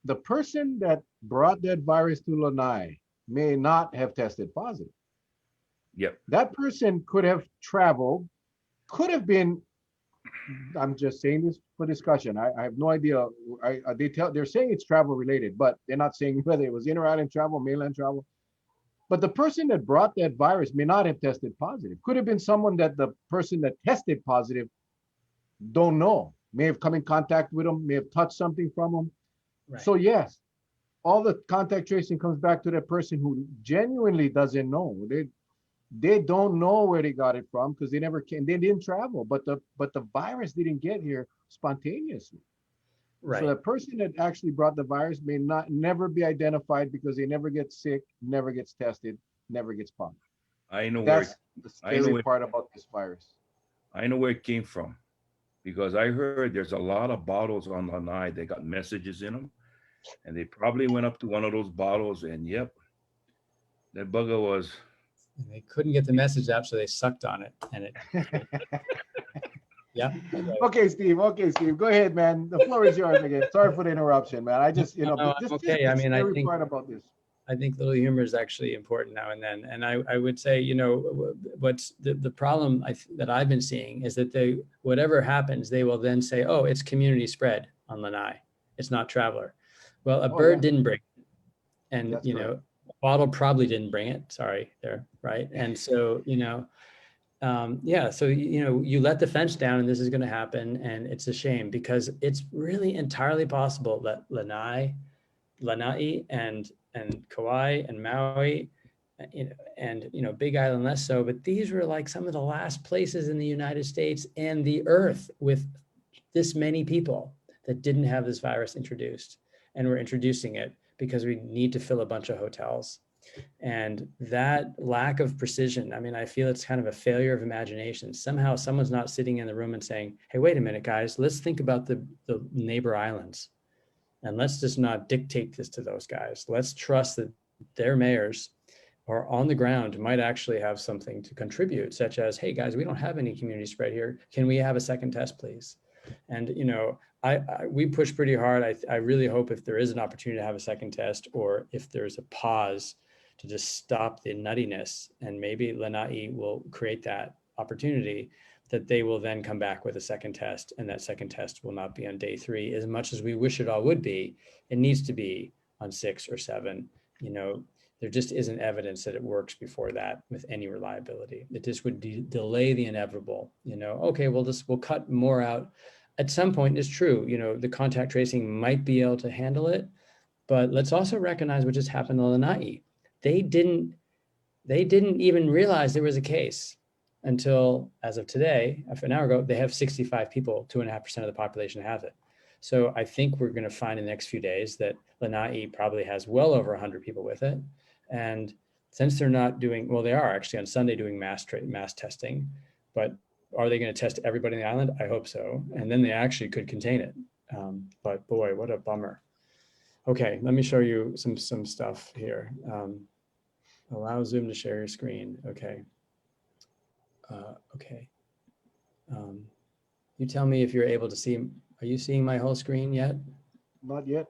the person that brought that virus to Lanai may not have tested positive. Yep. That person could have traveled, could have been, I'm just saying this for discussion. I have no idea. They're saying it's travel related, but they're not saying whether it was inter-island travel, mainland travel. But the person that brought that virus may not have tested positive. Could have been someone that the person that tested positive don't know, may have come in contact with them, may have touched something from them. Right. So yes, all the contact tracing comes back to that person who genuinely doesn't know. They don't know where they got it from because they never came. They didn't travel, but the virus didn't get here spontaneously. Right. So the person that actually brought the virus may never be identified because they never get sick, never gets tested, never gets pumped. I know where That's the I know scary it part about this virus. I know where it came from because I heard there's a lot of bottles on Lanai that got messages in them, and they probably went up to one of those bottles, and yep, that bugger was. And they couldn't get the message out, so they sucked on it, and it. Yeah. Okay, Steve. Okay, Steve. Go ahead, man. The floor is yours again. Sorry for the interruption, man. I just, No, I'm this okay. the I mean, I scary think part about this. little humor is actually important now and then. And I would say, what's the problem that I've been seeing is that whatever happens, they will then say, oh, it's community spread on Lanai. It's not traveler. Well, a bird didn't bring it. And, That's correct. a bottle probably didn't bring it. Sorry there. Right. And so, so, you let the fence down and this is going to happen. And it's a shame because it's really entirely possible that Lanai and Kauai and Maui, and Big Island less so, but these were like some of the last places in the United States and the earth with this many people that didn't have this virus introduced, and we're introducing it because we need to fill a bunch of hotels. And that lack of precision, I mean, I feel it's kind of a failure of imagination. Somehow someone's not sitting in the room and saying, hey, wait a minute, guys, let's think about the neighbor islands. And let's just not dictate this to those guys. Let's trust that their mayors are on the ground might actually have something to contribute, such as, hey guys, we don't have any community spread here. Can we have a second test, please? And, we push pretty hard. I really hope if there is an opportunity to have a second test, or if there's a pause to just stop the nuttiness, and maybe Lanai will create that opportunity, that they will then come back with a second test, and that second test will not be on day 3 as much as we wish it all would be. It needs to be on 6 or 7. There just isn't evidence that it works before that with any reliability. It just would delay the inevitable. Okay, we'll cut more out. At some point, it's true, the contact tracing might be able to handle it, but let's also recognize what just happened to Lanai. They didn't even realize there was a case until, as of today, half an hour ago, they have 65 people, 2.5% of the population have it. So I think we're going to find in the next few days that Lanai probably has well over 100 people with it. And since they're not doing, well, they are actually on Sunday doing mass testing, but are they going to test everybody on the island? I hope so. And then they actually could contain it. But boy, what a bummer. Okay, let me show you some stuff here. Allow Zoom to share your screen. Okay. Okay. You tell me if you're able to see. Are you seeing my whole screen yet? Not yet.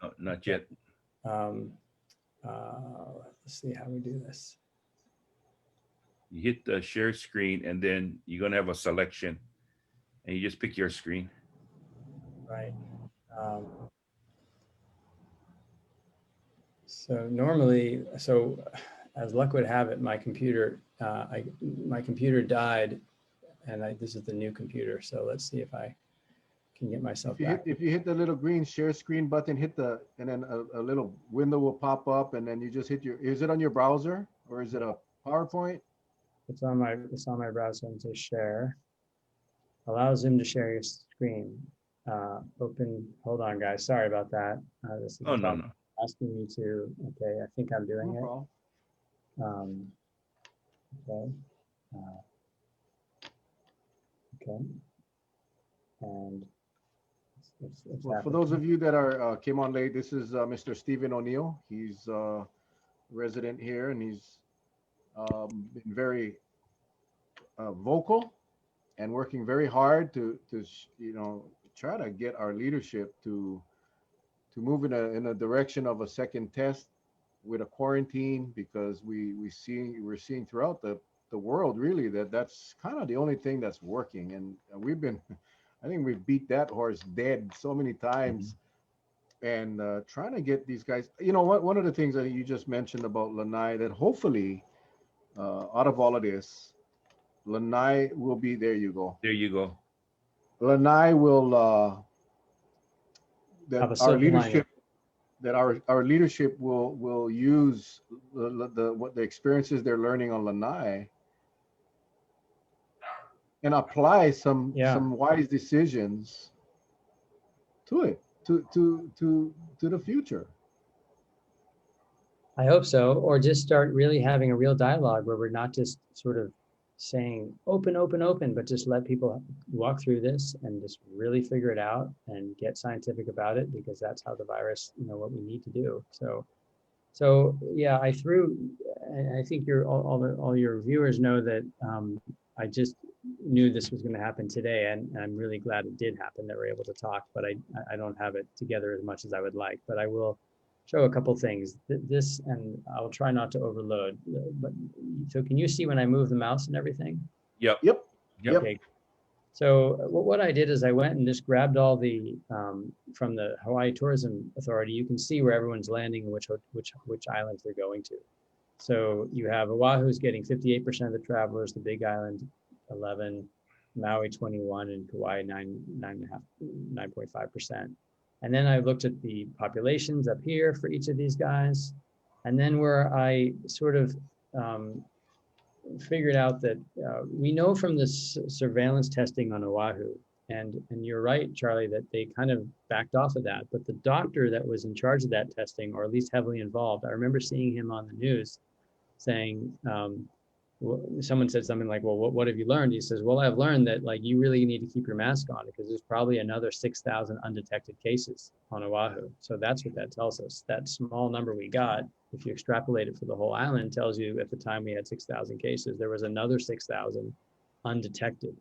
No, not yet. Let's see how we do this. You hit the share screen, and then you're gonna have a selection, and you just pick your screen. Right. So normally, as luck would have it, my computer, my computer died, and this is the new computer. So let's see if I can get myself back. If you hit the little green share screen button, and then a little window will pop up, and then you just hit is it on your browser or is it a PowerPoint? It's on my browser, and says share. Allow Zoom to share your screen. Open. Hold on, guys. Sorry about that. This is no. Asking me to. Okay, I think I'm doing No it. Okay. Okay. And well, for those of you that are came on late, this is Mr. Stephen O'Neill. He's a resident here, and he's been very vocal and working very hard to try to get our leadership to move in a direction of a second test with a quarantine, because we're seeing throughout the world really that's kind of the only thing that's working, and I think we've beat that horse dead so many times. And trying to get these guys, one of the things that you just mentioned about Lanai, that hopefully out of all of this, Lanai will be, there you go. There you go. Lanai will that our leadership our leadership will use the experiences they're learning on Lanai and apply some wise decisions to it, to the future. I hope so, or just start really having a real dialogue where we're not just sort of saying open, but just let people walk through this and just really figure it out and get scientific about it, because that's how the virus, what we need to do. So yeah, I think all your viewers know that I just knew this was going to happen today, and I'm really glad it did happen, that we're able to talk, but I don't have it together as much as I would like, but I will show a couple things. This, and I'll try not to overload, but so can you see when I move the mouse and everything? Yep. Okay. So what I did is I went and just grabbed all the, from the Hawaii Tourism Authority, you can see where everyone's landing and which islands they're going to. So you have Oahu's getting 58% of the travelers, the Big Island 11, Maui 21, and Kauai 9.5%. And then I looked at the populations up here for each of these guys. And then where I sort of figured out that we know from the surveillance testing on Oahu, and you're right, Charlie, that they kind of backed off of that. But the doctor that was in charge of that testing, or at least heavily involved, I remember seeing him on the news saying, someone said something like, well, what have you learned? He says, well, I've learned that you really need to keep your mask on, because there's probably another 6,000 undetected cases on Oahu. So that's what that tells us. That small number we got, if you extrapolate it for the whole island, tells you at the time we had 6,000 cases, there was another 6,000 undetected.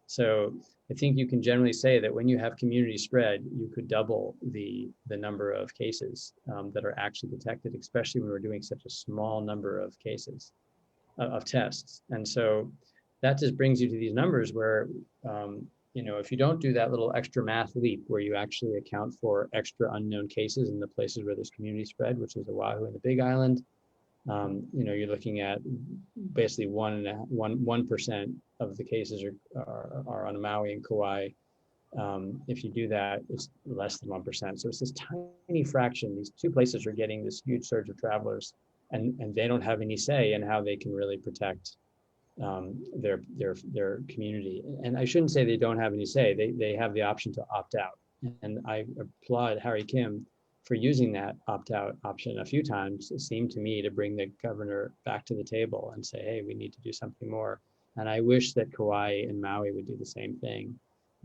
So I think you can generally say that when you have community spread, you could double the number of cases that are actually detected, especially when we're doing such a small number of cases. Of tests. And so that just brings you to these numbers where, if you don't do that little extra math leap where you actually account for extra unknown cases in the places where there's community spread, which is Oahu and the Big Island, you're looking at basically 1% of the cases are on Maui and Kauai. If you do that, it's less than 1%. So it's this tiny fraction. These two places are getting this huge surge of travelers, and they don't have any say in how they can really protect their community. And I shouldn't say they don't have any say. They have the option to opt out. And I applaud Harry Kim for using that opt-out option a few times. It seemed to me to bring the governor back to the table and say, hey, we need to do something more. And I wish that Kauai and Maui would do the same thing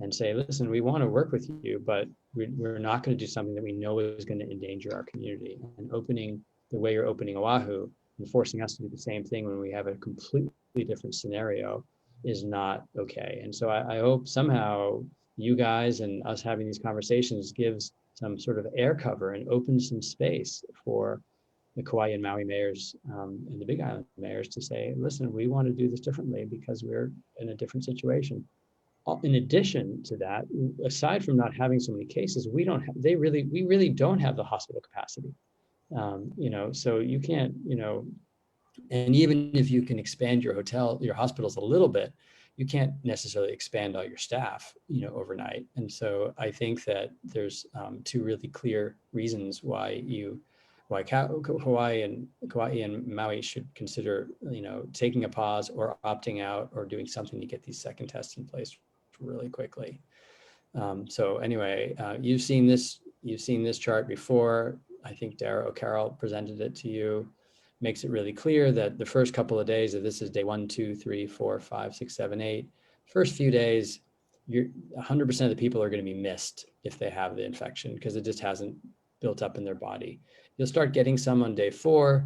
and say, listen, we want to work with you, but we're not going to do something that we know is going to endanger our community. And opening the way you're opening Oahu and forcing us to do the same thing when we have a completely different scenario is not okay. And so I hope somehow you guys and us having these conversations gives some sort of air cover and opens some space for the Kauai and Maui mayors and the Big Island mayors to say, listen, we want to do this differently because we're in a different situation. In addition to that, aside from not having so many cases, we really don't have the hospital capacity. So you can't, and even if you can expand your hospitals a little bit, you can't necessarily expand all your staff, overnight. And so I think that there's two really clear reasons why Hawaii and Maui should consider, taking a pause or opting out or doing something to get these second tests in place really quickly. So anyway, you've seen this chart before. I think Dara O'Carroll presented it to you. Makes it really clear that the first couple of days, if this is day 1, 2, 3, 4, 5, 6, 7, 8, first few days, 100% of the people are going to be missed if they have the infection because it just hasn't built up in their body. You'll start getting some on day 4.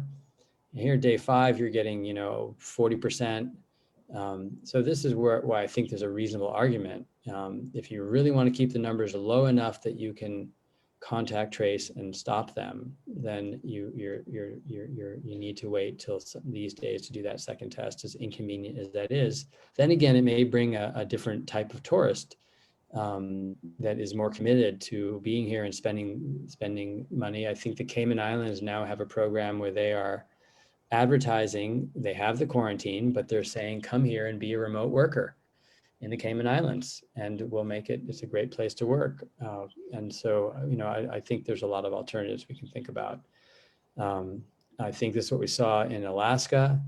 And here, day 5, you're getting, 40%. So this is why I think there's a reasonable argument. If you really want to keep the numbers low enough that you can contact trace and stop them, then you need to wait till these days to do that second test, as inconvenient as that is. Then again, it may bring a different type of tourist that is more committed to being here and spending money. I think the Cayman Islands now have a program where they are advertising, they have the quarantine, but they're saying, come here and be a remote worker in the Cayman Islands, and we'll make it's a great place to work. And so, I think there's a lot of alternatives we can think about. I think this is what we saw in Alaska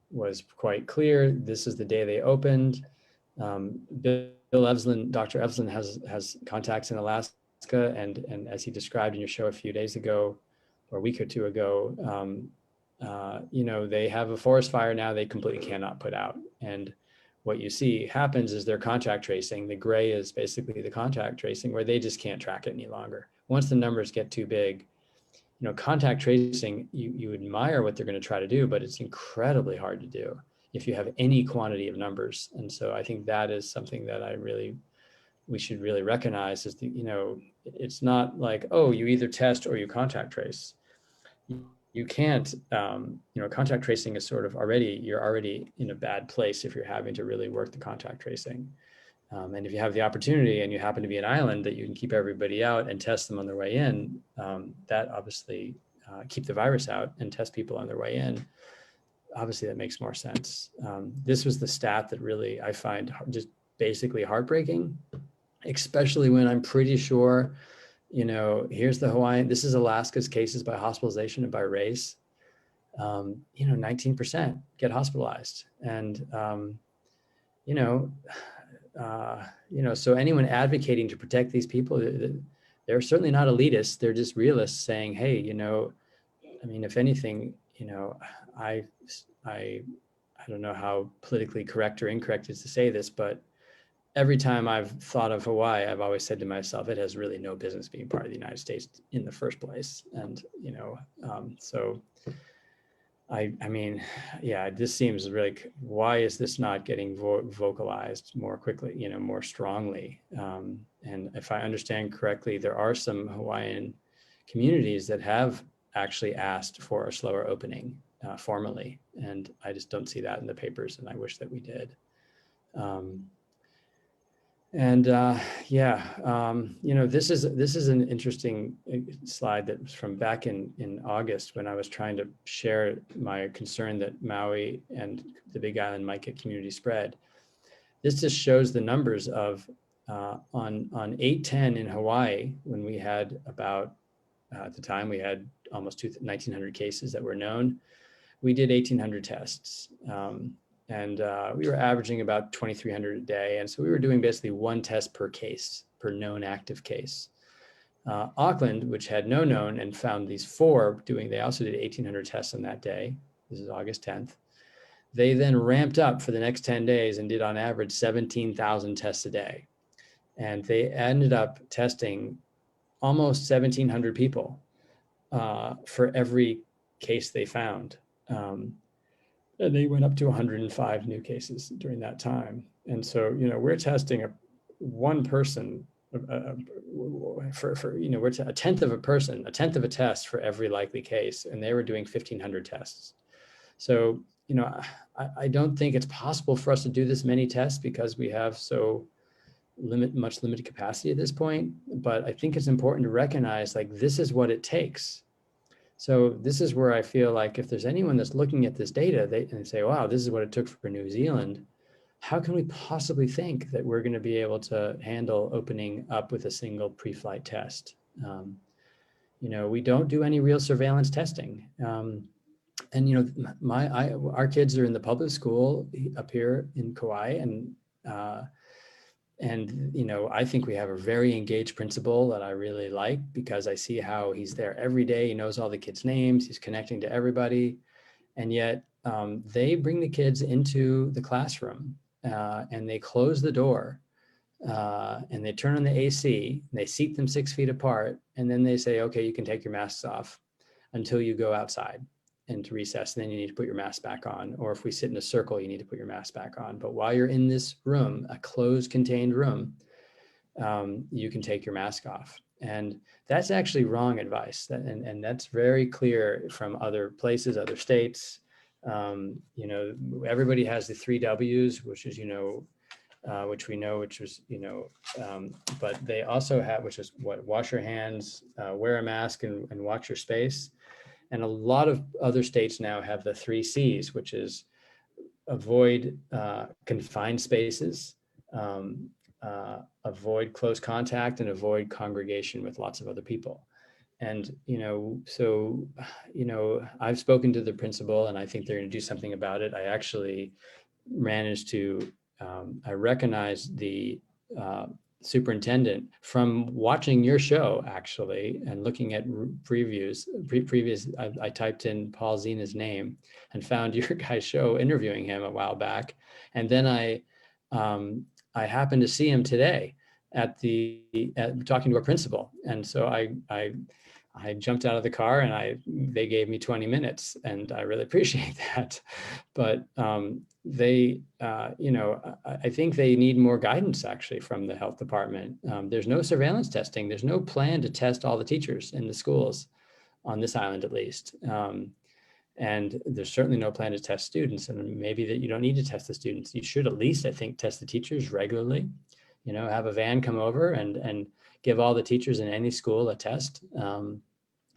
was quite clear. This is the day they opened. Dr. Evslin has contacts in Alaska, and as he described in your show a few days ago, or a week or two ago, they have a forest fire now they completely cannot put out. And what you see happens is their contact tracing. The gray is basically the contact tracing where they just can't track it any longer. Once the numbers get too big, contact tracing, you admire what they're going to try to do, but it's incredibly hard to do if you have any quantity of numbers. And so I think that is something that we should really recognize is it's not like, oh, you either test or you contact trace. You can't, contact tracing is sort of you're already in a bad place if you're having to really work the contact tracing. And if you have the opportunity and you happen to be an island that you can keep everybody out and test them on their way in, that obviously keep the virus out and test people on their way in. Obviously that makes more sense. This was the stat that really I find just basically heartbreaking, especially when I'm pretty sure here's the Hawaiian, this is Alaska's cases by hospitalization and by race. 19% get hospitalized. And, so anyone advocating to protect these people, they're certainly not elitists. They're just realists saying, hey, if anything, I don't know how politically correct or incorrect it is to say this, but every time I've thought of Hawaii, I've always said to myself, it has really no business being part of the United States in the first place. And, so this seems really, why is this not getting vocalized more quickly, more strongly? And if I understand correctly, there are some Hawaiian communities that have actually asked for a slower opening formally. And I just don't see that in the papers, and I wish that we did. This is an interesting slide that was from back in August when I was trying to share my concern that Maui and the Big Island might get community spread. This just shows the numbers of on 8/10 in Hawaii, when we had about, at the time we had almost 1,900 cases that were known. We did 1,800 tests. And we were averaging about 2,300 a day. And so we were doing basically one test per case, per known active case. Auckland, which had no known and found these four doing, they also did 1,800 tests on that day. This is August 10th. They then ramped up for the next 10 days and did on average 17,000 tests a day. And they ended up testing almost 1,700 people for every case they found. And they went up to 105 new cases during that time. And so, we're testing one person for we're a tenth of a person, a tenth of a test for every likely case. And they were doing 1,500 tests. So, I don't think it's possible for us to do this many tests because we have so much limited capacity at this point. But I think it's important to recognize, like, this is what it takes. So this is where I feel like if there's anyone that's looking at this data, they say, wow, this is what it took for New Zealand. How can we possibly think that we're going to be able to handle opening up with a single pre-flight test? We don't do any real surveillance testing. Our kids are in the public school up here in Kauai, and I think we have a very engaged principal that I really like, because I see how he's there every day. He knows all the kids' names. He's connecting to everybody. And yet they bring the kids into the classroom and they close the door and they turn on the AC. And they seat them 6 feet apart. And then they say, okay, you can take your masks off until you go outside and to recess, and then you need to put your mask back on. Or if we sit in a circle, you need to put your mask back on. But while you're in this room, a closed, contained room, you can take your mask off. And that's actually wrong advice. And that's very clear from other places, other states. Everybody has the 3 W's, which is, which we know, which was, but they also have, which is what, wash your hands, wear a mask, and watch your space. And a lot of other states now have the 3 C's, which is avoid confined spaces, avoid close contact, and avoid congregation with lots of other people. And, I've spoken to the principal, and I think they're going to do something about it. I actually managed to, I recognize the superintendent from watching your show, actually, and looking at previous, I typed in Paul Zena's name and found your guy's show, interviewing him a while back. And then I happened to see him today at talking to a principal. And so I jumped out of the car and they gave me 20 minutes, and I really appreciate that. But I think they need more guidance, actually, from the health department. There's no surveillance testing. There's no plan to test all the teachers in the schools on this island, at least. And there's certainly no plan to test students. And maybe that you don't need to test the students. You should at least, I think, test the teachers regularly. Have a van come over and give all the teachers in any school a test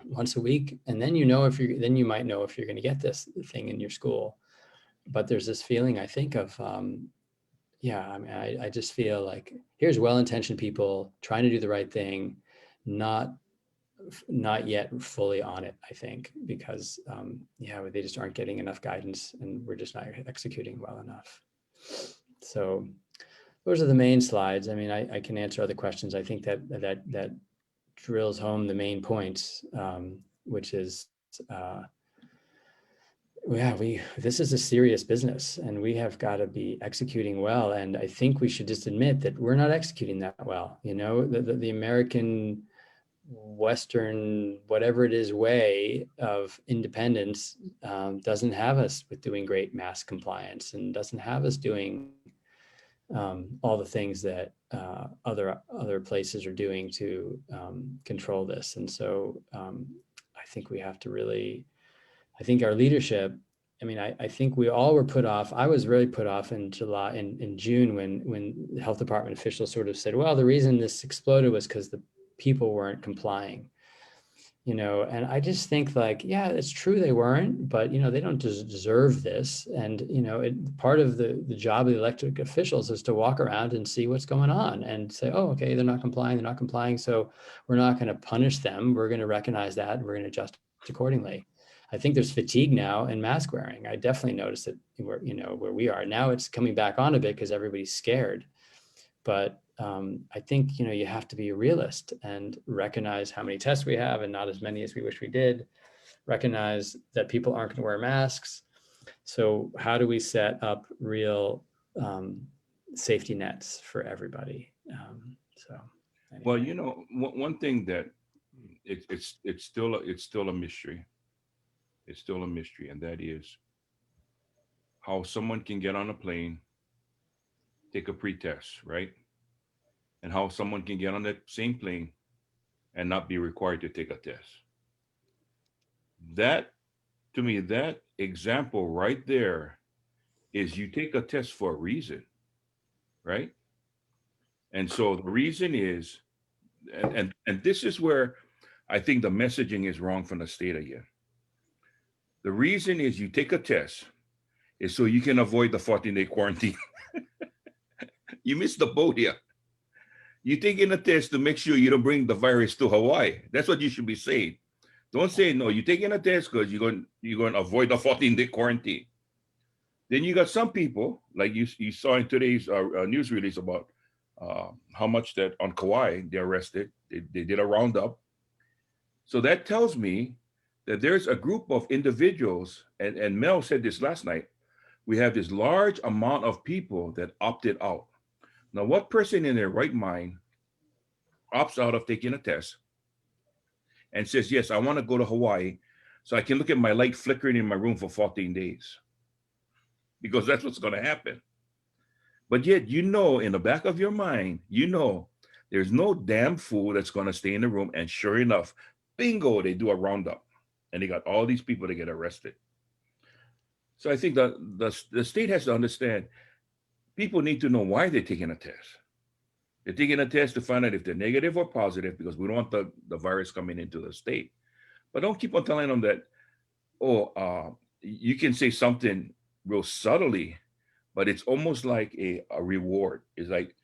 once a week. And then you might know if you're going to get this thing in your school. But there's this feeling, I think, of, I just feel like here's well-intentioned people trying to do the right thing, not yet fully on it, I think, because, they just aren't getting enough guidance, and we're just not executing well enough. So those are the main slides. I mean, I can answer other questions. I think that drills home the main points, which is, this is a serious business, and we have got to be executing well. And I think we should just admit that we're not executing that well. The American Western, whatever it is, way of independence doesn't have us with doing great mask compliance, and doesn't have us doing all the things that other places are doing to control this. And so I think we have to really, I think our leadership, I think we all were put off. I was really put off in June when the health department officials sort of said, well, the reason this exploded was because the people weren't complying. And I just think, like, yeah, it's true they weren't, but, they don't deserve this. And, part of the job of the elected officials is to walk around and see what's going on and say, oh, okay, they're not complying. So we're not going to punish them. We're going to recognize that, and we're going to adjust accordingly. I think there's fatigue now in mask wearing. I definitely noticed it where, where we are now. It's coming back on a bit because everybody's scared. But I think, you have to be a realist and recognize how many tests we have and not as many as we wish we did. Recognize that people aren't going to wear masks. So how do we set up real safety nets for everybody? So anyway. Well, one thing that it's still a mystery. It's still a mystery, and that is how someone can get on a plane, take a pre-test, right? And how someone can get on that same plane and not be required to take a test. That, to me, that example right there is you take a test for a reason, right? And so the reason is, and this is where I think the messaging is wrong from the state again. The reason is you take a test is so you can avoid the 14-day quarantine. You missed the boat here. You taking a test to make sure you don't bring the virus to Hawaii. That's what you should be saying. Don't say no. You're taking a test because you're going to avoid the 14-day quarantine. Then you got some people like you saw in today's news release about how much that on Kauai they arrested. They did a roundup. So that tells me that there's a group of individuals, and Mel said this last night. We have this large amount of people that opted out. Now, what person in their right mind opts out of taking a test and says, yes, I want to go to Hawaii so I can look at my light flickering in my room for 14 days? Because that's what's going to happen. But yet, in the back of your mind, there's no damn fool that's going to stay in the room. And sure enough, bingo, they do a roundup. And they got all these people that get arrested. So I think that the state has to understand people need to know why they're taking a test. They're taking a test to find out if they're negative or positive because we don't want the virus coming into the state. But don't keep on telling them that, you can say something real subtly, but it's almost like a reward. It's like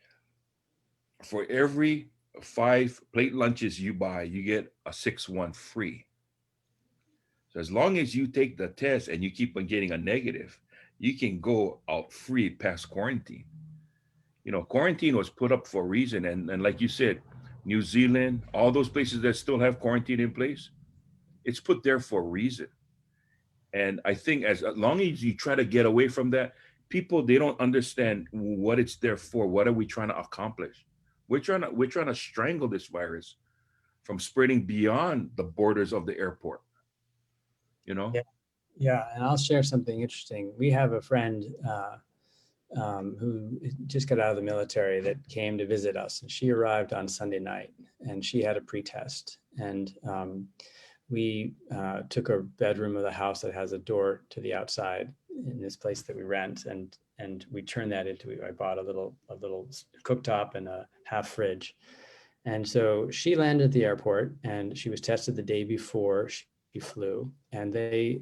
for every 5 plate lunches you buy, you get a 6th one free. So as long as you take the test and you keep on getting a negative, you can go out free past quarantine. Quarantine was put up for a reason. And like you said, New Zealand, all those places that still have quarantine in place, it's put there for a reason. And I think as long as you try to get away from that, people, they don't understand what it's there for. What are we trying to accomplish? We're trying to strangle this virus from spreading beyond the borders of the airport. Yeah, and I'll share something interesting. We have a friend who just got out of the military that came to visit us, and she arrived on Sunday night, and she had a pre-test, and we took a bedroom of the house that has a door to the outside in this place that we rent, and we turned that into. I bought a little cooktop and a half fridge, and so she landed at the airport, and she was tested the day before she flew, and they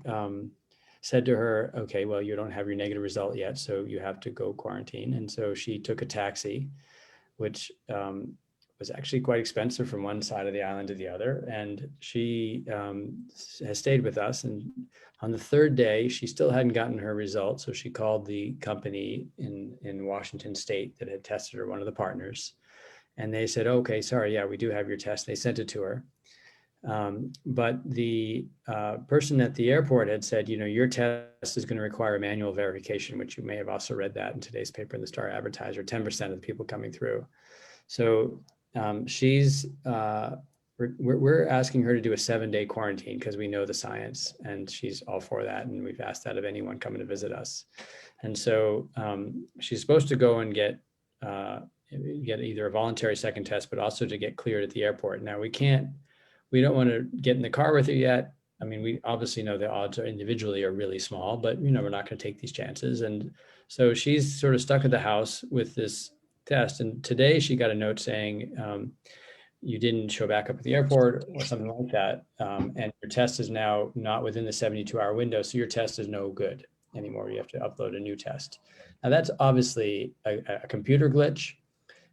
said to her, okay, well, you don't have your negative result yet, so you have to go quarantine. And so she took a taxi, which was actually quite expensive from one side of the island to the other. And she has stayed with us. And on the 3rd day, she still hadn't gotten her result. So she called the company in Washington State that had tested her, one of the partners. And they said, okay, sorry, yeah, we do have your test. They sent it to her. But the person at the airport had said, your test is going to require manual verification, which you may have also read that in today's paper in the Star Advertiser, 10% of the people coming through. So we're asking her to do a 7-day quarantine because we know the science, and she's all for that. And we've asked that of anyone coming to visit us. And so she's supposed to go and get either a voluntary second test, but also to get cleared at the airport. Now we don't want to get in the car with her yet. I mean, we obviously know the odds individually are really small, but we're not going to take these chances. And so she's sort of stuck at the house with this test. And today she got a note saying, you didn't show back up at the airport or something like that. And your test is now not within the 72-hour window. So your test is no good anymore. You have to upload a new test. Now that's obviously a computer glitch.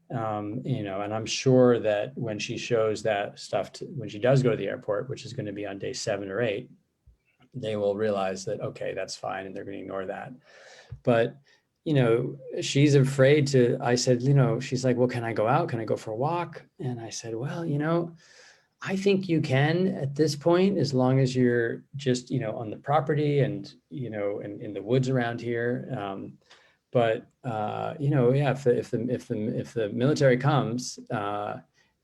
And I'm sure that when she shows that stuff, when she does go to the airport, which is going to be on day 7 or 8, they will realize that, okay, that's fine, and they're going to ignore that. But, you know, she's afraid to, I said, you know, she's like, well, can I go out? Can I go for a walk? And I said, well, you know, I think you can at this point, as long as you're just, you know, on the property and, you know, in the woods around here. But you know, yeah, if the military comes,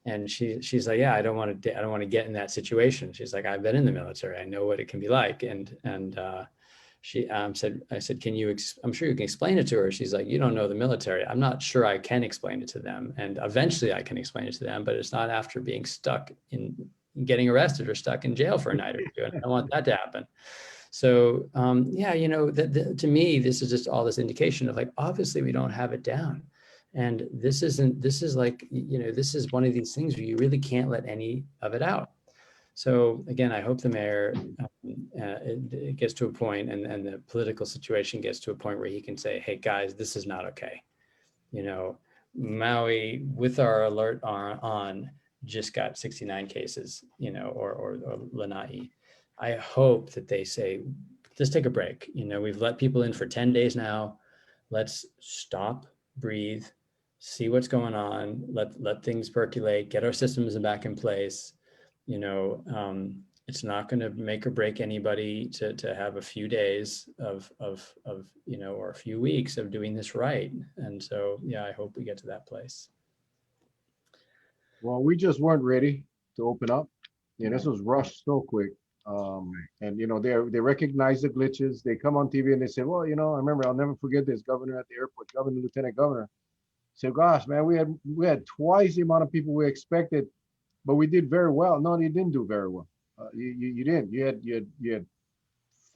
and she's like, yeah, I don't want to get in that situation. She's like, I've been in the military, I know what it can be like, and she said, I said, can you? I'm sure you can explain it to her. She's like, you don't know the military. I'm not sure I can explain it to them, and eventually I can explain it to them, but it's not after being stuck in getting arrested or stuck in jail for a night or two. And I don't want that to happen. So yeah, you know, to me, this is just all this indication of like, obviously we don't have it down. And this is like, you know, this is one of these things where you really can't let any of it out. So again, I hope the mayor it gets to a point, and the political situation gets to a point where he can say, hey guys, this is not okay. You know, Maui, with our alert on just got 69 cases, you know, or Lanai. I hope that they say, let's take a break. You know, we've let people in for 10 days now. Let's stop, breathe, see what's going on. Let things percolate, get our systems back in place. You know, it's not going to make or break anybody to have a few days of, you know, or a few weeks of doing this right. And so, yeah, I hope we get to that place. Well, we just weren't ready to open up. Yeah, this was rushed so quick. And you know, they recognize the glitches. They come on TV and they say, well, you know, I remember, I'll never forget this governor at the airport, governor, lieutenant governor. Said, gosh, man, we had twice the amount of people we expected, but we did very well. No, you didn't do very well. You didn't. You had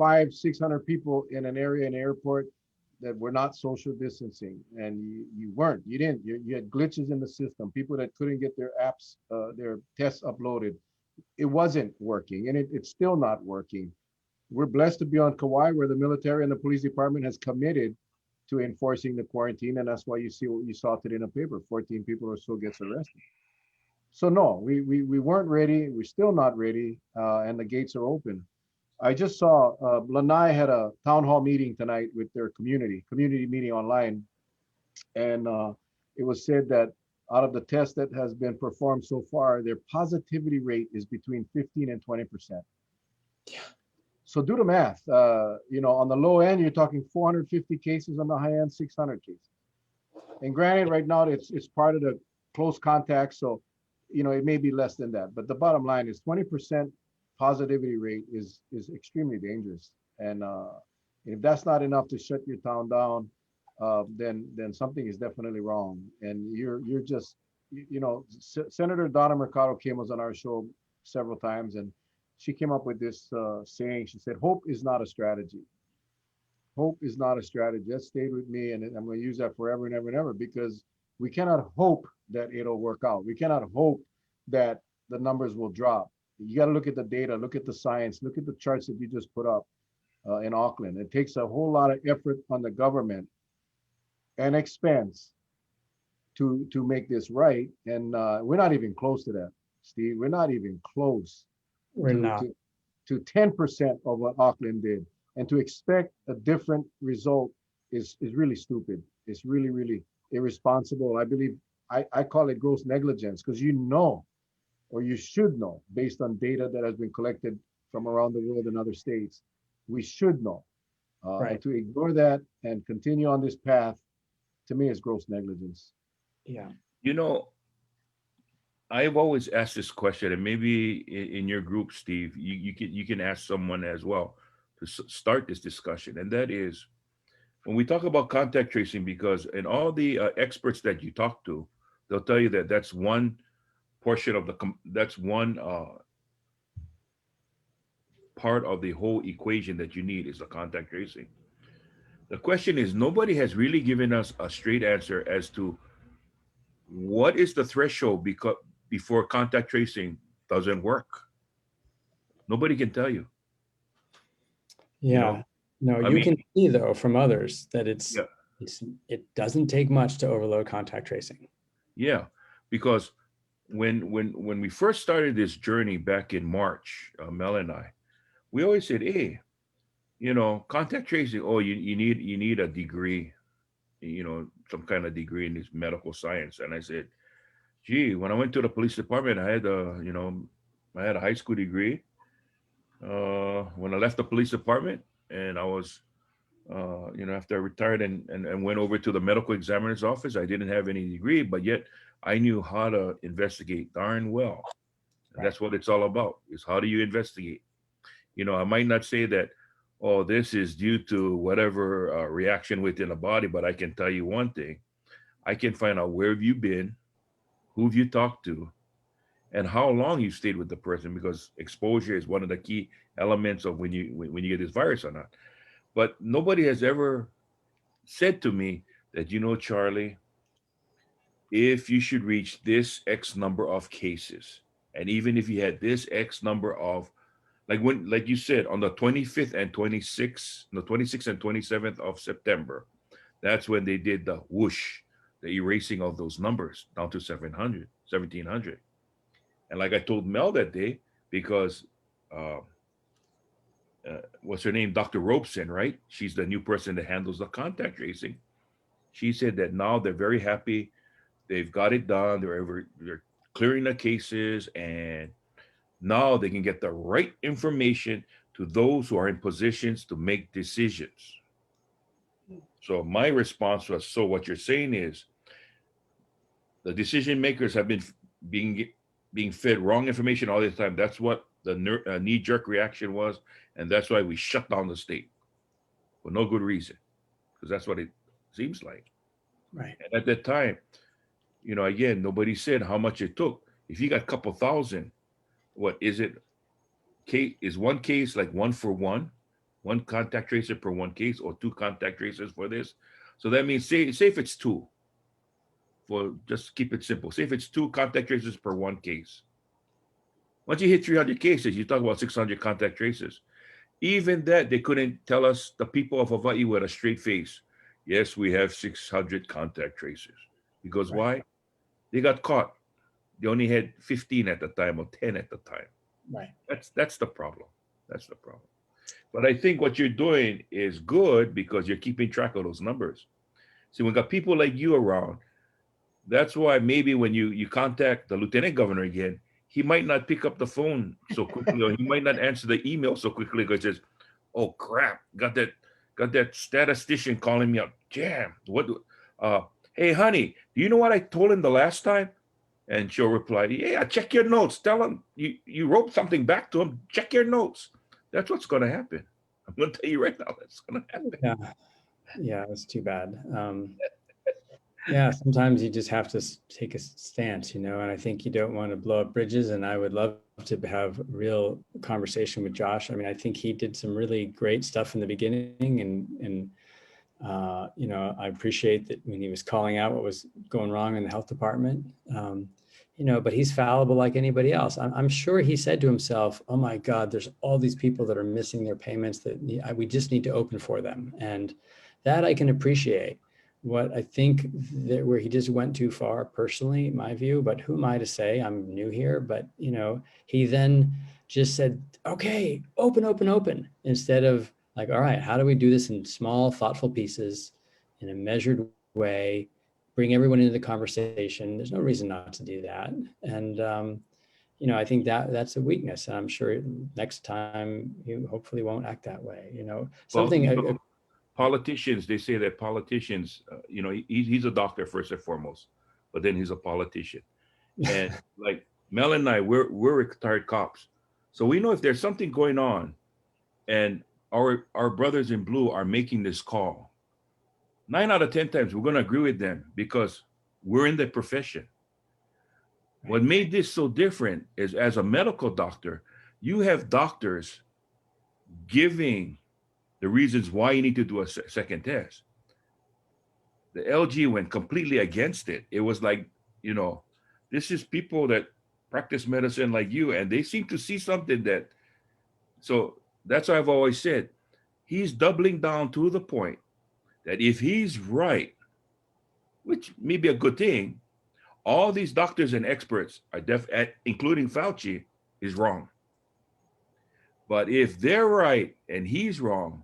500-600 people in an area in the airport that were not social distancing, and you weren't. You didn't. You had glitches in the system. People that couldn't get their apps, their tests uploaded. It wasn't working, and it's still not working. We're blessed to be on Kauai, where the military and the police department has committed to enforcing the quarantine, and that's why you see what you saw today in the paper: 14 people or so gets arrested. So no, we weren't ready. We're still not ready, and the gates are open. I just saw Lanai had a town hall meeting tonight with their community meeting online, and it was said that out of the tests that has been performed so far, their positivity rate is between 15 and 20%. Yeah. So do the math. You know, on the low end, you're talking 450 cases. On the high end, 600 cases. And granted, right now it's part of the close contact, so you know it may be less than that. But the bottom line is 20% positivity rate is extremely dangerous. And if that's not enough to shut your town down, then something is definitely wrong. And you're just, you know, Senator Donna Mercado was on our show several times, and she came up with this saying. She said, "Hope is not a strategy. Hope is not a strategy." That stayed with me, and I'm going to use that forever and ever and ever, because we cannot hope that it'll work out. We cannot hope that the numbers will drop. You got to look at the data, look at the science, look at the charts that you just put up in Auckland. It takes a whole lot of effort on the government and expense to make this right, and we're not even close to that, Steve. We're not even close. We're not. To 10% of what Auckland did, and to expect a different result is really stupid. It's really, really irresponsible. I believe I call it gross negligence, because you know, or you should know, based on data that has been collected from around the world and other states, we should know. Right. And to ignore that and continue on this path, to me, is gross negligence. Yeah. You know, I've always asked this question, and maybe in your group, Steve, you can ask someone as well to start this discussion, and that is when we talk about contact tracing, because in all the experts that you talk to, they'll tell you that that's one portion of that's one part of the whole equation that you need is the contact tracing. The question is, nobody has really given us a straight answer as to what is the threshold before contact tracing doesn't work. Nobody can tell you. Yeah. You know, No, I you mean, can see though from others that yeah, it doesn't take much to overload contact tracing. yeah, because when we first started this journey back in March, Mel and I, we always said, hey, contact tracing. Oh, you need a degree, some kind of degree in this medical science. And I said, gee, when I went to the police department, I had a high school degree. When I left the police department, and I was, after I retired and went over to the medical examiner's office, I didn't have any degree, but yet I knew how to investigate darn well. And Right. that's what it's all about, is how do you investigate? I might not say that, oh, this is due to whatever reaction within the body, but I can tell you one thing. I can find out where have you been, who have you talked to, and how long you stayed with the person, because exposure is one of the key elements of when you get this virus or not. But nobody has ever said to me that, Charlie, if you should reach this X number of cases, and even if you had this X number of, like you said, on the 25th and 26th, the 26th and 27th of September, that's when they did the whoosh, the erasing of those numbers down to 700, 1700. And like I told Mel that day, because uh, what's her name? Dr. Robeson, right? She's the new person that handles the contact tracing. She said that now they're very happy. They've got it done. They're clearing the cases, and now they can get the right information to those who are in positions to make decisions. So my response was, so what you're saying is the decision makers have been being being fed wrong information all the time. That's what the knee jerk reaction was, and that's why we shut down the state for no good reason, because that's what it seems like. Right. And at that time, again, nobody said how much it took. If you got a couple thousand, what is it? Case is one case like one for one contact tracer per one case, or two contact tracers for this. So that means, say if it's two, for just keep it simple. Say if it's two contact tracers per one case. Once you hit 300 cases, you talk about 600 contact tracers. Even that, they couldn't tell us, the people of Hawaii, with a straight face. Yes, we have 600 contact tracers. Because Right. why? They got caught. They only had 15 at the time, or 10 at the time. Right. That's the problem. That's the problem. But I think what you're doing is good, because you're keeping track of those numbers. See, we got people like you around. That's why maybe when you contact the lieutenant governor again, he might not pick up the phone so quickly, or he might not answer the email so quickly, because he says, "Oh crap, got that statistician calling me up. Damn, what? Uh, hey honey, do you know what I told him the last time?" And she'll reply, "Yeah, check your notes. Tell him you wrote something back to him. Check your notes." That's what's going to happen. I'm going to tell you right now. That's going to happen. Yeah. Yeah. It's too bad. Yeah, sometimes you just have to take a stance, and I think you don't want to blow up bridges. And I would love to have real conversation with Josh. I mean, I think he did some really great stuff in the beginning, and I appreciate that when he was calling out what was going wrong in the health department. But he's fallible like anybody else. I'm sure he said to himself, "Oh my God, there's all these people that are missing their payments that we just need to open for them," and that I can appreciate. What I think that where he just went too far, personally, my view, but who am I to say? I'm new here, but he then just said, "Okay, open, open, open," instead of like, "All right, how do we do this in small, thoughtful pieces, in a measured way, bring everyone into the conversation?" There's no reason not to do that. And I think that's a weakness, and I'm sure next time you hopefully won't act that way. Well, Something. politicians, they say that politicians, he's a doctor first and foremost, but then he's a politician. And like Mel and I, we're retired cops, so we know if there's something going on, and our brothers in blue are making this call, 9 out of 10 times we're going to agree with them, because we're in the profession. What made this so different is, as a medical doctor, you have doctors giving the reasons why you need to do a second test. The LG went completely against it. It was like, this is people that practice medicine like you, and they seem to see something that. So that's why I've always said, he's doubling down to the point that if he's right, which may be a good thing, all these doctors and experts are including Fauci, is wrong. But if they're right and he's wrong,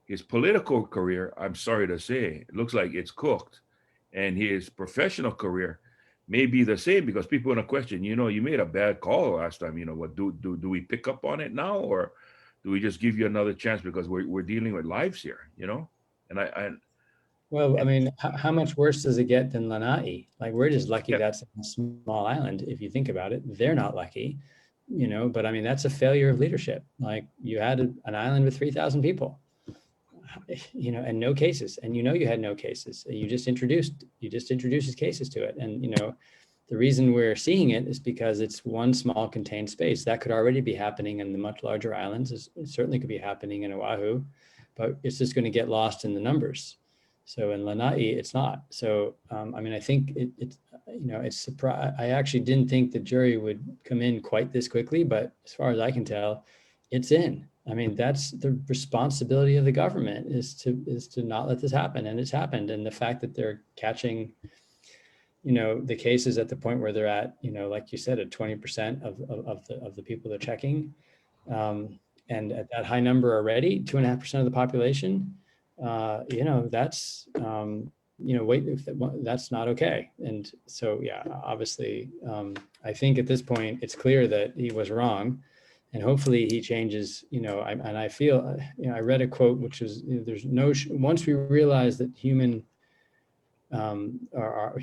his political career, I'm sorry to say, it looks like it's cooked. And his professional career may be the same because people are going to question, you made a bad call last time. What do we pick up on it now, or do we just give you another chance because we're dealing with lives here? And Well, I and mean, how much worse does it get than Lanai? Like, we're just lucky yeah, that's a small island. If you think about it, they're not lucky, but I mean, that's a failure of leadership. Like, you had an island with 3,000 people, and no cases, and you had no cases. You just introduced his cases to it. And, the reason we're seeing it is because it's one small contained space. That could already be happening in the much larger islands. It certainly could be happening in Oahu, but it's just going to get lost in the numbers. So in Lanai, it's not. So, I mean, I think it's surprise. I actually didn't think the jury would come in quite this quickly, but as far as I can tell, it's in. I mean, that's the responsibility of the government is to not let this happen. And it's happened. And the fact that they're catching, the cases at the point where they're at, like you said, at 20% of the people they're checking. And at that high number already, 2.5% of the population, that's, that's not okay. And so, yeah, obviously, I think at this point, it's clear that he was wrong. And hopefully he changes, and I feel, I read a quote, which was, there's no, once we realize that humans are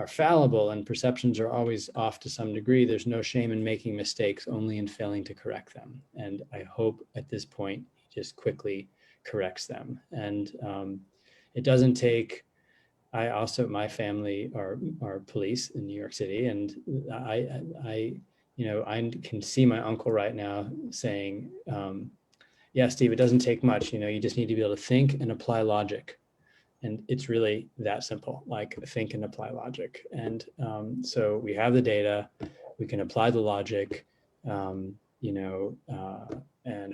fallible and perceptions are always off to some degree, there's no shame in making mistakes, only in failing to correct them. And I hope at this point, he just quickly corrects them. And it doesn't take, my family are police in New York City, and I can see my uncle right now saying, yeah, Steve, it doesn't take much. You just need to be able to think and apply logic. And it's really that simple, like think and apply logic. And so we have the data, we can apply the logic, and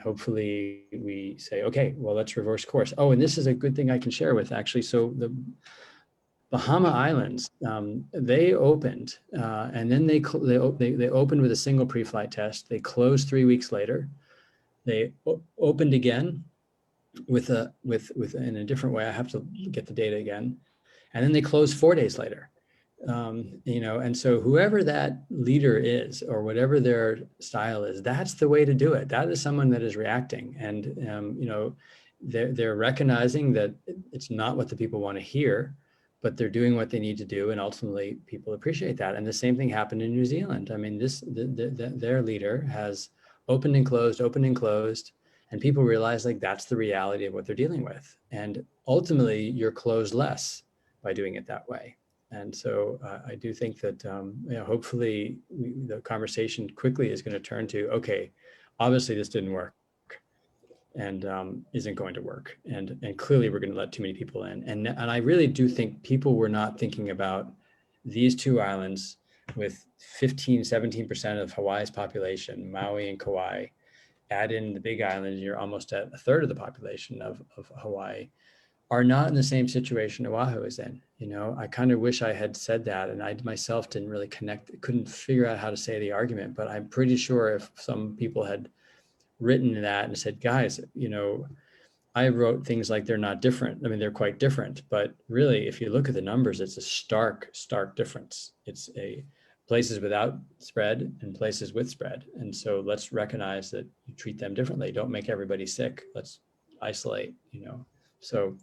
hopefully we say, okay, well, let's reverse course. Oh, and this is a good thing I can share with actually. So the Bahama Islands, they opened, and then they opened with a single pre-flight test. They closed 3 weeks later. They opened again with in a different way. I have to get the data again, and then they closed 4 days later. And so whoever that leader is, or whatever their style is, that's the way to do it. That is someone that is reacting, and they're recognizing that it's not what the people want to hear, but they're doing what they need to do, and ultimately people appreciate that. And the same thing happened in New Zealand. I mean, their leader has opened and closed, and people realize like that's the reality of what they're dealing with. And ultimately, you're closed less by doing it that way. And so I do think that hopefully the conversation quickly is going to turn to, okay, obviously this didn't work, and isn't going to work. And clearly we're going to let too many people in. And I really do think people were not thinking about these two islands with 15, 17% of Hawaii's population, Maui and Kauai. Add in the Big Island, you're almost at a third of the population of Hawaii, are not in the same situation Oahu is in. I kind of wish I had said that, and I myself didn't really couldn't figure out how to say the argument, but I'm pretty sure if some people had written that and said, guys, I wrote things like they're not different. I mean, they're quite different, but really, if you look at the numbers, it's a stark difference. It's places without spread and places with spread. And so let's recognize that you treat them differently. Don't make everybody sick. Let's isolate, So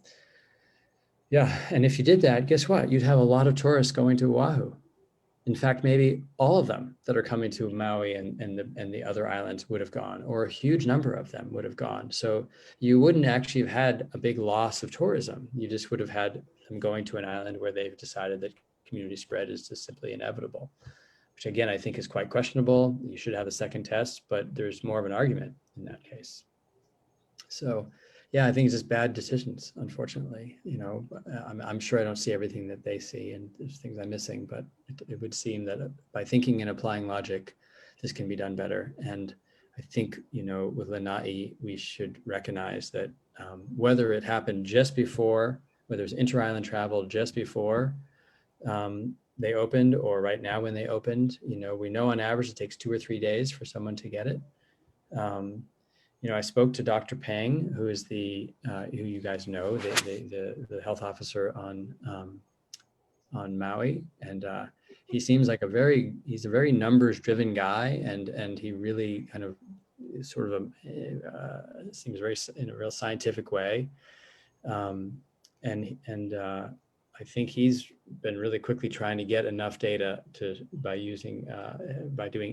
yeah, and if you did that, guess what? You'd have a lot of tourists going to Oahu. In fact, maybe all of them that are coming to Maui and the other islands would have gone, or a huge number of them would have gone. So you wouldn't actually have had a big loss of tourism. You just would have had them going to an island where they've decided that community spread is just simply inevitable, which again, I think is quite questionable. You should have a second test, but there's more of an argument in that case. So yeah, I think it's just bad decisions, unfortunately. I'm sure I don't see everything that they see, and there's things I'm missing, but it would seem that by thinking and applying logic, this can be done better. And I think, with Lanai, we should recognize that whether it happened just before, whether it's inter-island travel just before they opened, or right now when they opened, we know on average it takes 2 or 3 days for someone to get it. I spoke to Dr. Peng, who is who you guys know, the health officer on Maui, and he seems like he's a very numbers driven guy, and he really kind of sort of seems very in a real scientific way, and I think he's been really quickly trying to get enough data by doing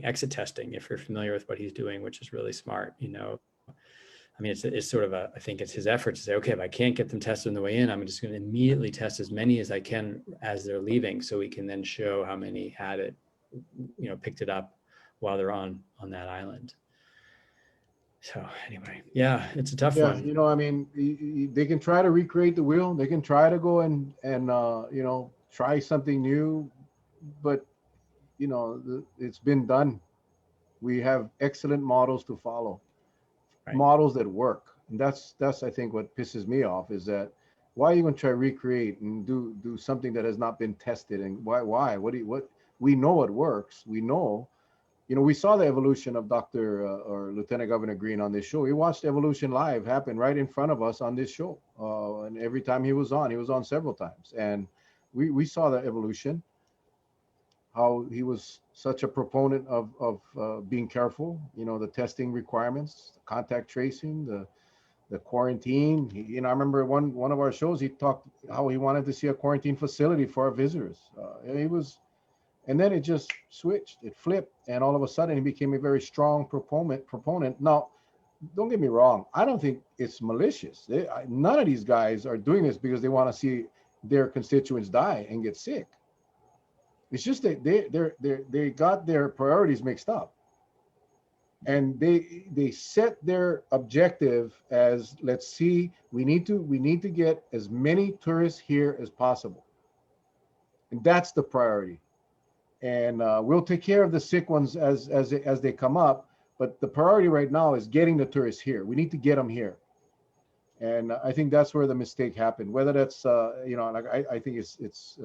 exit testing, if you're familiar with what he's doing, which is really smart. I mean, it's sort of I think it's his effort to say, okay, if I can't get them tested on the way in, I'm just going to immediately test as many as I can as they're leaving, so we can then show how many had it, picked it up while they're on that island. So anyway, yeah, it's a tough one. I mean, they can try to recreate the wheel. They can try to go and try something new, but it's been done. We have excellent models to follow. Right. Models that work, and that's I think what pisses me off is that why are you going to try to recreate and do something that has not been tested, and why what we know it works. We know, we saw the evolution of Dr. or Lieutenant Governor Green on this show. We watched evolution live happen right in front of us on this show, and every time he was on several times, and we saw the evolution, how he was such a proponent of being careful, the testing requirements, the contact tracing, the quarantine. I remember one of our shows, he talked how he wanted to see a quarantine facility for our visitors. And then it just switched, it flipped, and all of a sudden he became a very strong proponent. Now, don't get me wrong, I don't think it's malicious. None of these guys are doing this because they want to see their constituents die and get sick. It's just that they got their priorities mixed up, and they set their objective as, let's see, we need to get as many tourists here as possible, and that's the priority. And we'll take care of the sick ones as they come up, but the priority right now is getting the tourists here. We need to get them here, and I think that's where the mistake happened. Whether that's I think it's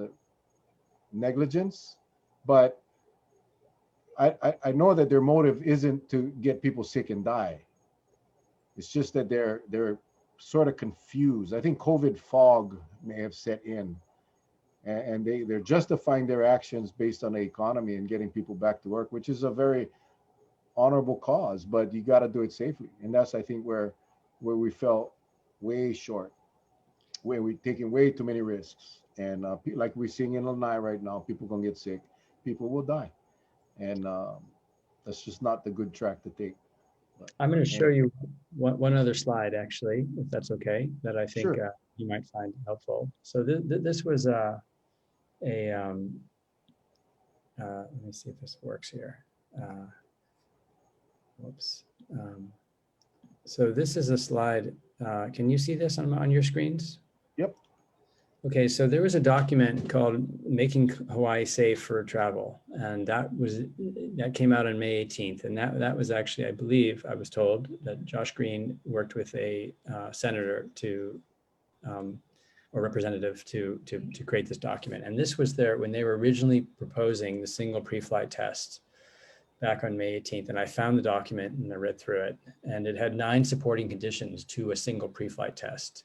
negligence, but I know that their motive isn't to get people sick and die. It's just that they're sort of confused. I think COVID fog may have set in, and they're justifying their actions based on the economy and getting people back to work, which is a very honorable cause, but you got to do it safely. And that's, I think, where we fell way short, where we're taking way too many risks. And like we're seeing in Lanai right now, people gonna get sick, people will die, and that's just not the good track to take. But, I'm going to show you one other slide, actually, if that's okay, that I think sure. You might find helpful. So this was let me see if this works here. Whoops. So this is a slide. Can you see this on your screens? Yep. Okay, so there was a document called Making Hawaii Safe for Travel, and that came out on May 18th. And that was actually, I believe, I was told that Josh Green worked with a senator or representative to create this document. And this was there when they were originally proposing the single pre-flight test back on May 18th. And I found the document and I read through it, and it had 9 supporting conditions to a single pre-flight test.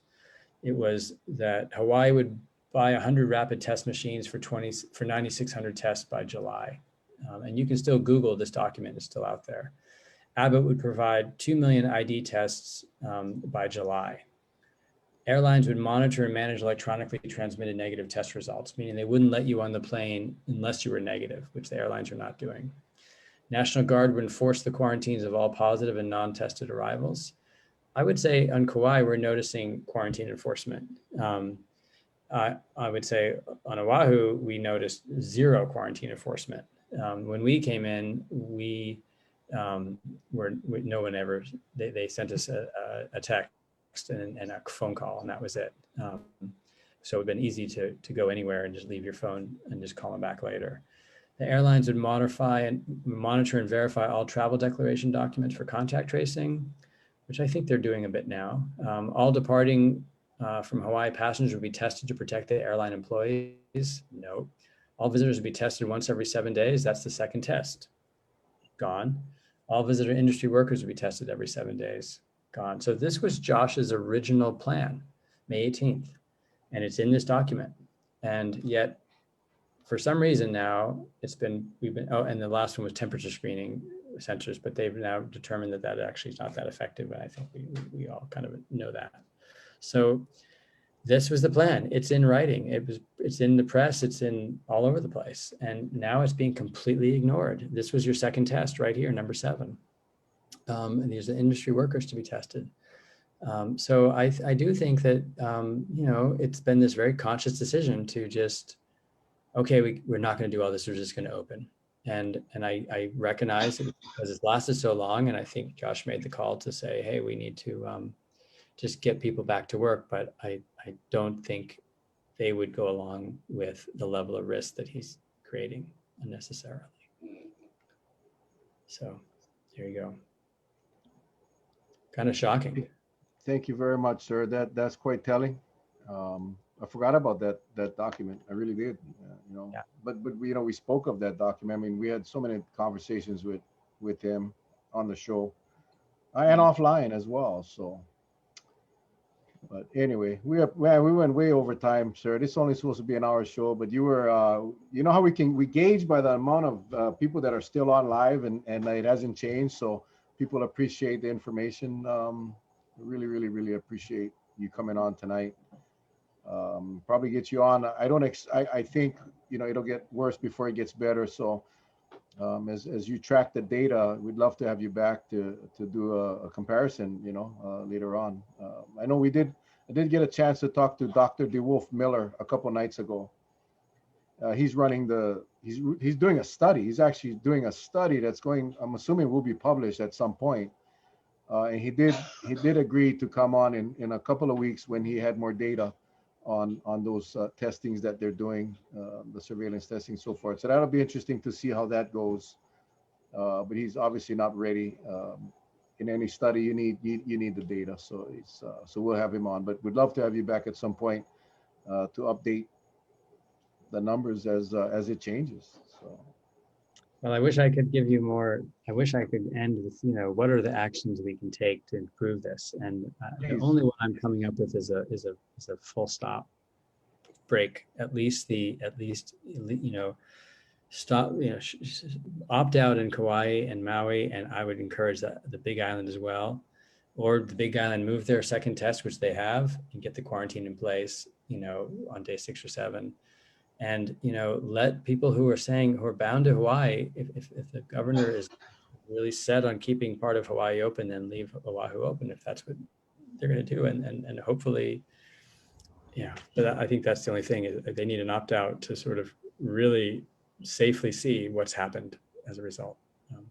It was that Hawaii would buy 100 rapid test machines for 9,600 tests by July. And you can still Google this document, it's still out there. Abbott would provide 2 million ID tests by July. Airlines would monitor and manage electronically transmitted negative test results, meaning they wouldn't let you on the plane unless you were negative, which the airlines are not doing. National Guard would enforce the quarantines of all positive and non-tested arrivals. I would say on Kauai, we're noticing quarantine enforcement. I would say on Oahu, we noticed 0 quarantine enforcement. When we came in, no one ever, they sent us a text and a phone call, and that was it. So it'd been easy to go anywhere and just leave your phone and just call them back later. The airlines would monitor and verify all travel declaration documents for contact tracing, which I think they're doing a bit now. All departing from Hawaii passengers would be tested to protect the airline employees. No. All visitors would be tested once every 7 days. That's the second test. Gone. All visitor industry workers would be tested every 7 days. Gone. So this was Josh's original plan, May 18th, and it's in this document. And yet, for some reason now, oh, and the last one was temperature screening sensors, but they've now determined that actually is not that effective. And I think we all kind of know that. So this was the plan. It's in writing. It's in the press. It's in all over the place. And now it's being completely ignored. This was your second test right here, number 7. And these are industry workers to be tested. So I do think that, it's been this very conscious decision to just, okay, we're not going to do all this. We're just going to open. And I recognize it because it's lasted so long. And I think Josh made the call to say, hey, we need to just get people back to work. But I don't think they would go along with the level of risk that he's creating unnecessarily. So there you go. Kind of shocking. Thank you very much, sir. That's quite telling. I forgot about that document. I really did. Yeah. But we spoke of that document. I mean, we had so many conversations with him on the show and offline as well. So, but anyway, we went way over time, sir. This is only supposed to be an hour show, but you were, you know how we gauge by the amount of people that are still on live, and it hasn't changed. So people appreciate the information. Really, really, really appreciate you coming on tonight. Probably get you on. I think it'll get worse before it gets better. So as you track the data, we'd love to have you back to do a comparison, later on. I know I did get a chance to talk to Dr. DeWolf Miller a couple nights ago. He's running he's doing a study. He's actually doing a study that's I'm assuming will be published at some point. And he did agree to come on in a couple of weeks when he had more data on those testings that they're doing, the surveillance testing, so forth. So that'll be interesting to see how that goes. But he's obviously not ready. In any study, you need the data. So so we'll have him on. But we'd love to have you back at some point to update the numbers as it changes. So. Well, I wish I could give you more. I wish I could end with, what are the actions we can take to improve this? And the only one I'm coming up with is a full stop break. At least stop. Opt out in Kauai and Maui, and I would encourage the Big Island as well, or the Big Island move their second test, which they have, and get the quarantine in place. On day 6 or 7. And let people who are bound to Hawaii, if the governor is really set on keeping part of Hawaii open, then leave Oahu open if that's what they're going to do, and hopefully, But I think that's the only thing, is they need an opt out to sort of really safely see what's happened as a result.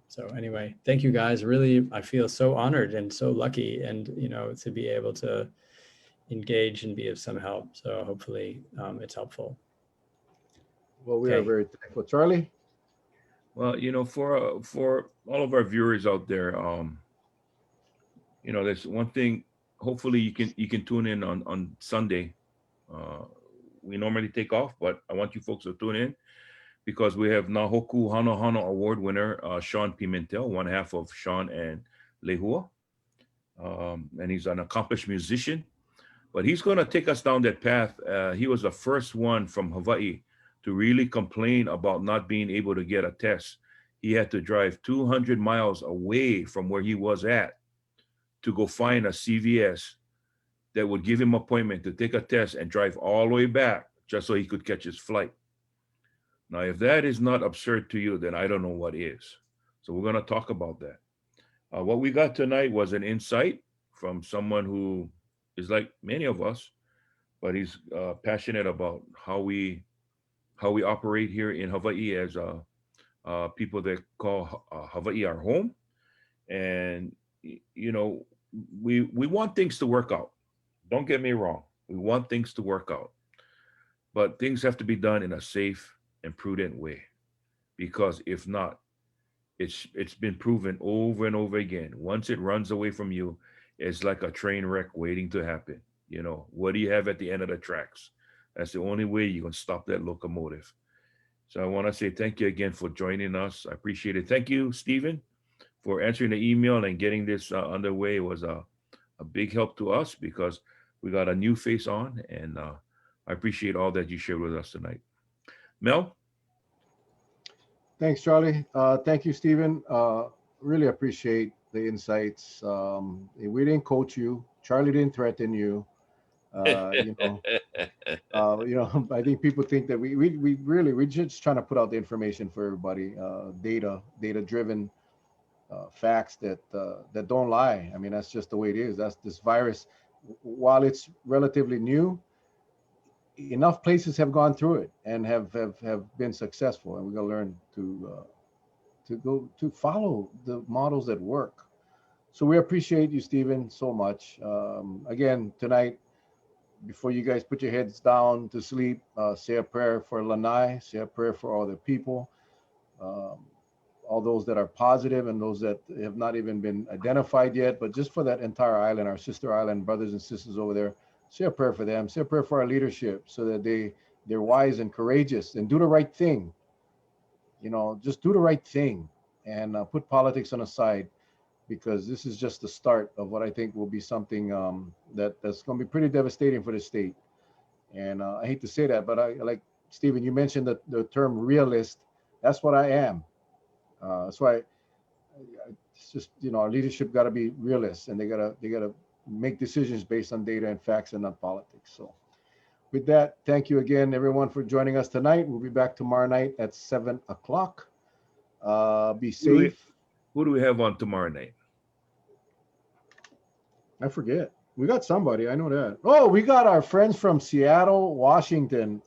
So anyway, thank you guys. Really, I feel so honored and so lucky, and to be able to engage and be of some help. So hopefully, it's helpful. Well, we are very thankful. Charlie? Well, for all of our viewers out there, there's one thing. Hopefully, you can tune in on Sunday. We normally take off, but I want you folks to tune in because we have Nahoku Hana Hana Award winner Sean Pimentel, one half of Sean and Lehua, and he's an accomplished musician. But he's going to take us down that path. He was the first one from Hawaii to really complain about not being able to get a test. He had to drive 200 miles away from where he was at to go find a CVS that would give him an appointment to take a test and drive all the way back just so he could catch his flight. Now, if that is not absurd to you, then I don't know what is. So we're going to talk about that. What we got tonight was an insight from someone who is like many of us, but he's passionate about how we operate here in Hawaii as people that call Hawaii our home. And, we want things to work out. Don't get me wrong. We want things to work out. But things have to be done in a safe and prudent way. Because if not, it's been proven over and over again. Once it runs away from you, it's like a train wreck waiting to happen. What do you have at the end of the tracks? That's the only way you can stop that locomotive. So I want to say thank you again for joining us. I appreciate it. Thank you, Stephen, for answering the email and getting this underway. It was a big help to us because we got a new face on, and I appreciate all that you shared with us tonight. Mel? Thanks, Charlie. Thank you, Stephen. Really appreciate the insights. We didn't coach you. Charlie didn't threaten you. Uh, you know, I think people think that we really, we're just trying to put out the information for everybody, data driven facts that don't lie. I mean, that's just the way it is. That's this virus. While it's relatively new, enough places have gone through it and have been successful, and we're gonna learn to follow the models that work. So we appreciate you, Stephen, so much. Again, tonight, before you guys put your heads down to sleep, say a prayer for Lanai, say a prayer for all the people, um, all those that are positive and those that have not even been identified yet, but just for that entire island, our sister island, brothers and sisters over there, say a prayer for them, say a prayer for our leadership so that they're wise and courageous and do the right thing. Just do the right thing and put politics on the side, because this is just the start of what I think will be something that's going to be pretty devastating for the state. And I hate to say that, but I like Stephen. You mentioned the term realist. That's what I am. That's why it's just our leadership got to be realists, and they gotta make decisions based on data and facts and not politics. So with that, thank you again, everyone, for joining us tonight. We'll be back tomorrow night at 7 o'clock. Be safe. Who do we have on tomorrow night? I forget. We got somebody. I know that. Oh, we got our friends from Seattle, Washington.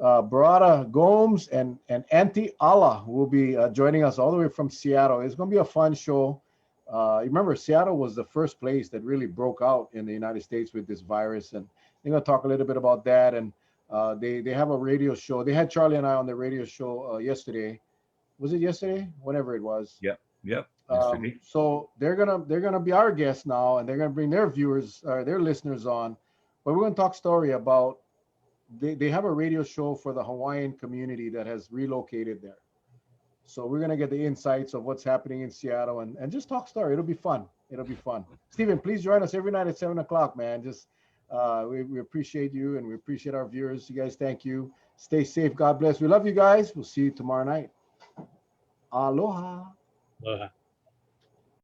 Barada Gomes and Auntie Allah will be joining us all the way from Seattle. It's going to be a fun show. Remember, Seattle was the first place that really broke out in the United States with this virus, and they're going to talk a little bit about that. And they have a radio show. They had Charlie and I on the radio show yesterday. Was it yesterday? Whenever it was. Yep. So they're gonna be our guests now, and they're gonna bring their viewers, their listeners on. But we're gonna talk story about. They have a radio show for the Hawaiian community that has relocated there. So we're gonna get the insights of what's happening in Seattle and just talk story. It'll be fun. Stephen, please join us every night at 7 o'clock, man. Just we appreciate you, and we appreciate our viewers. You guys, thank you. Stay safe. God bless. We love you guys. We'll see you tomorrow night. Aloha. Aloha.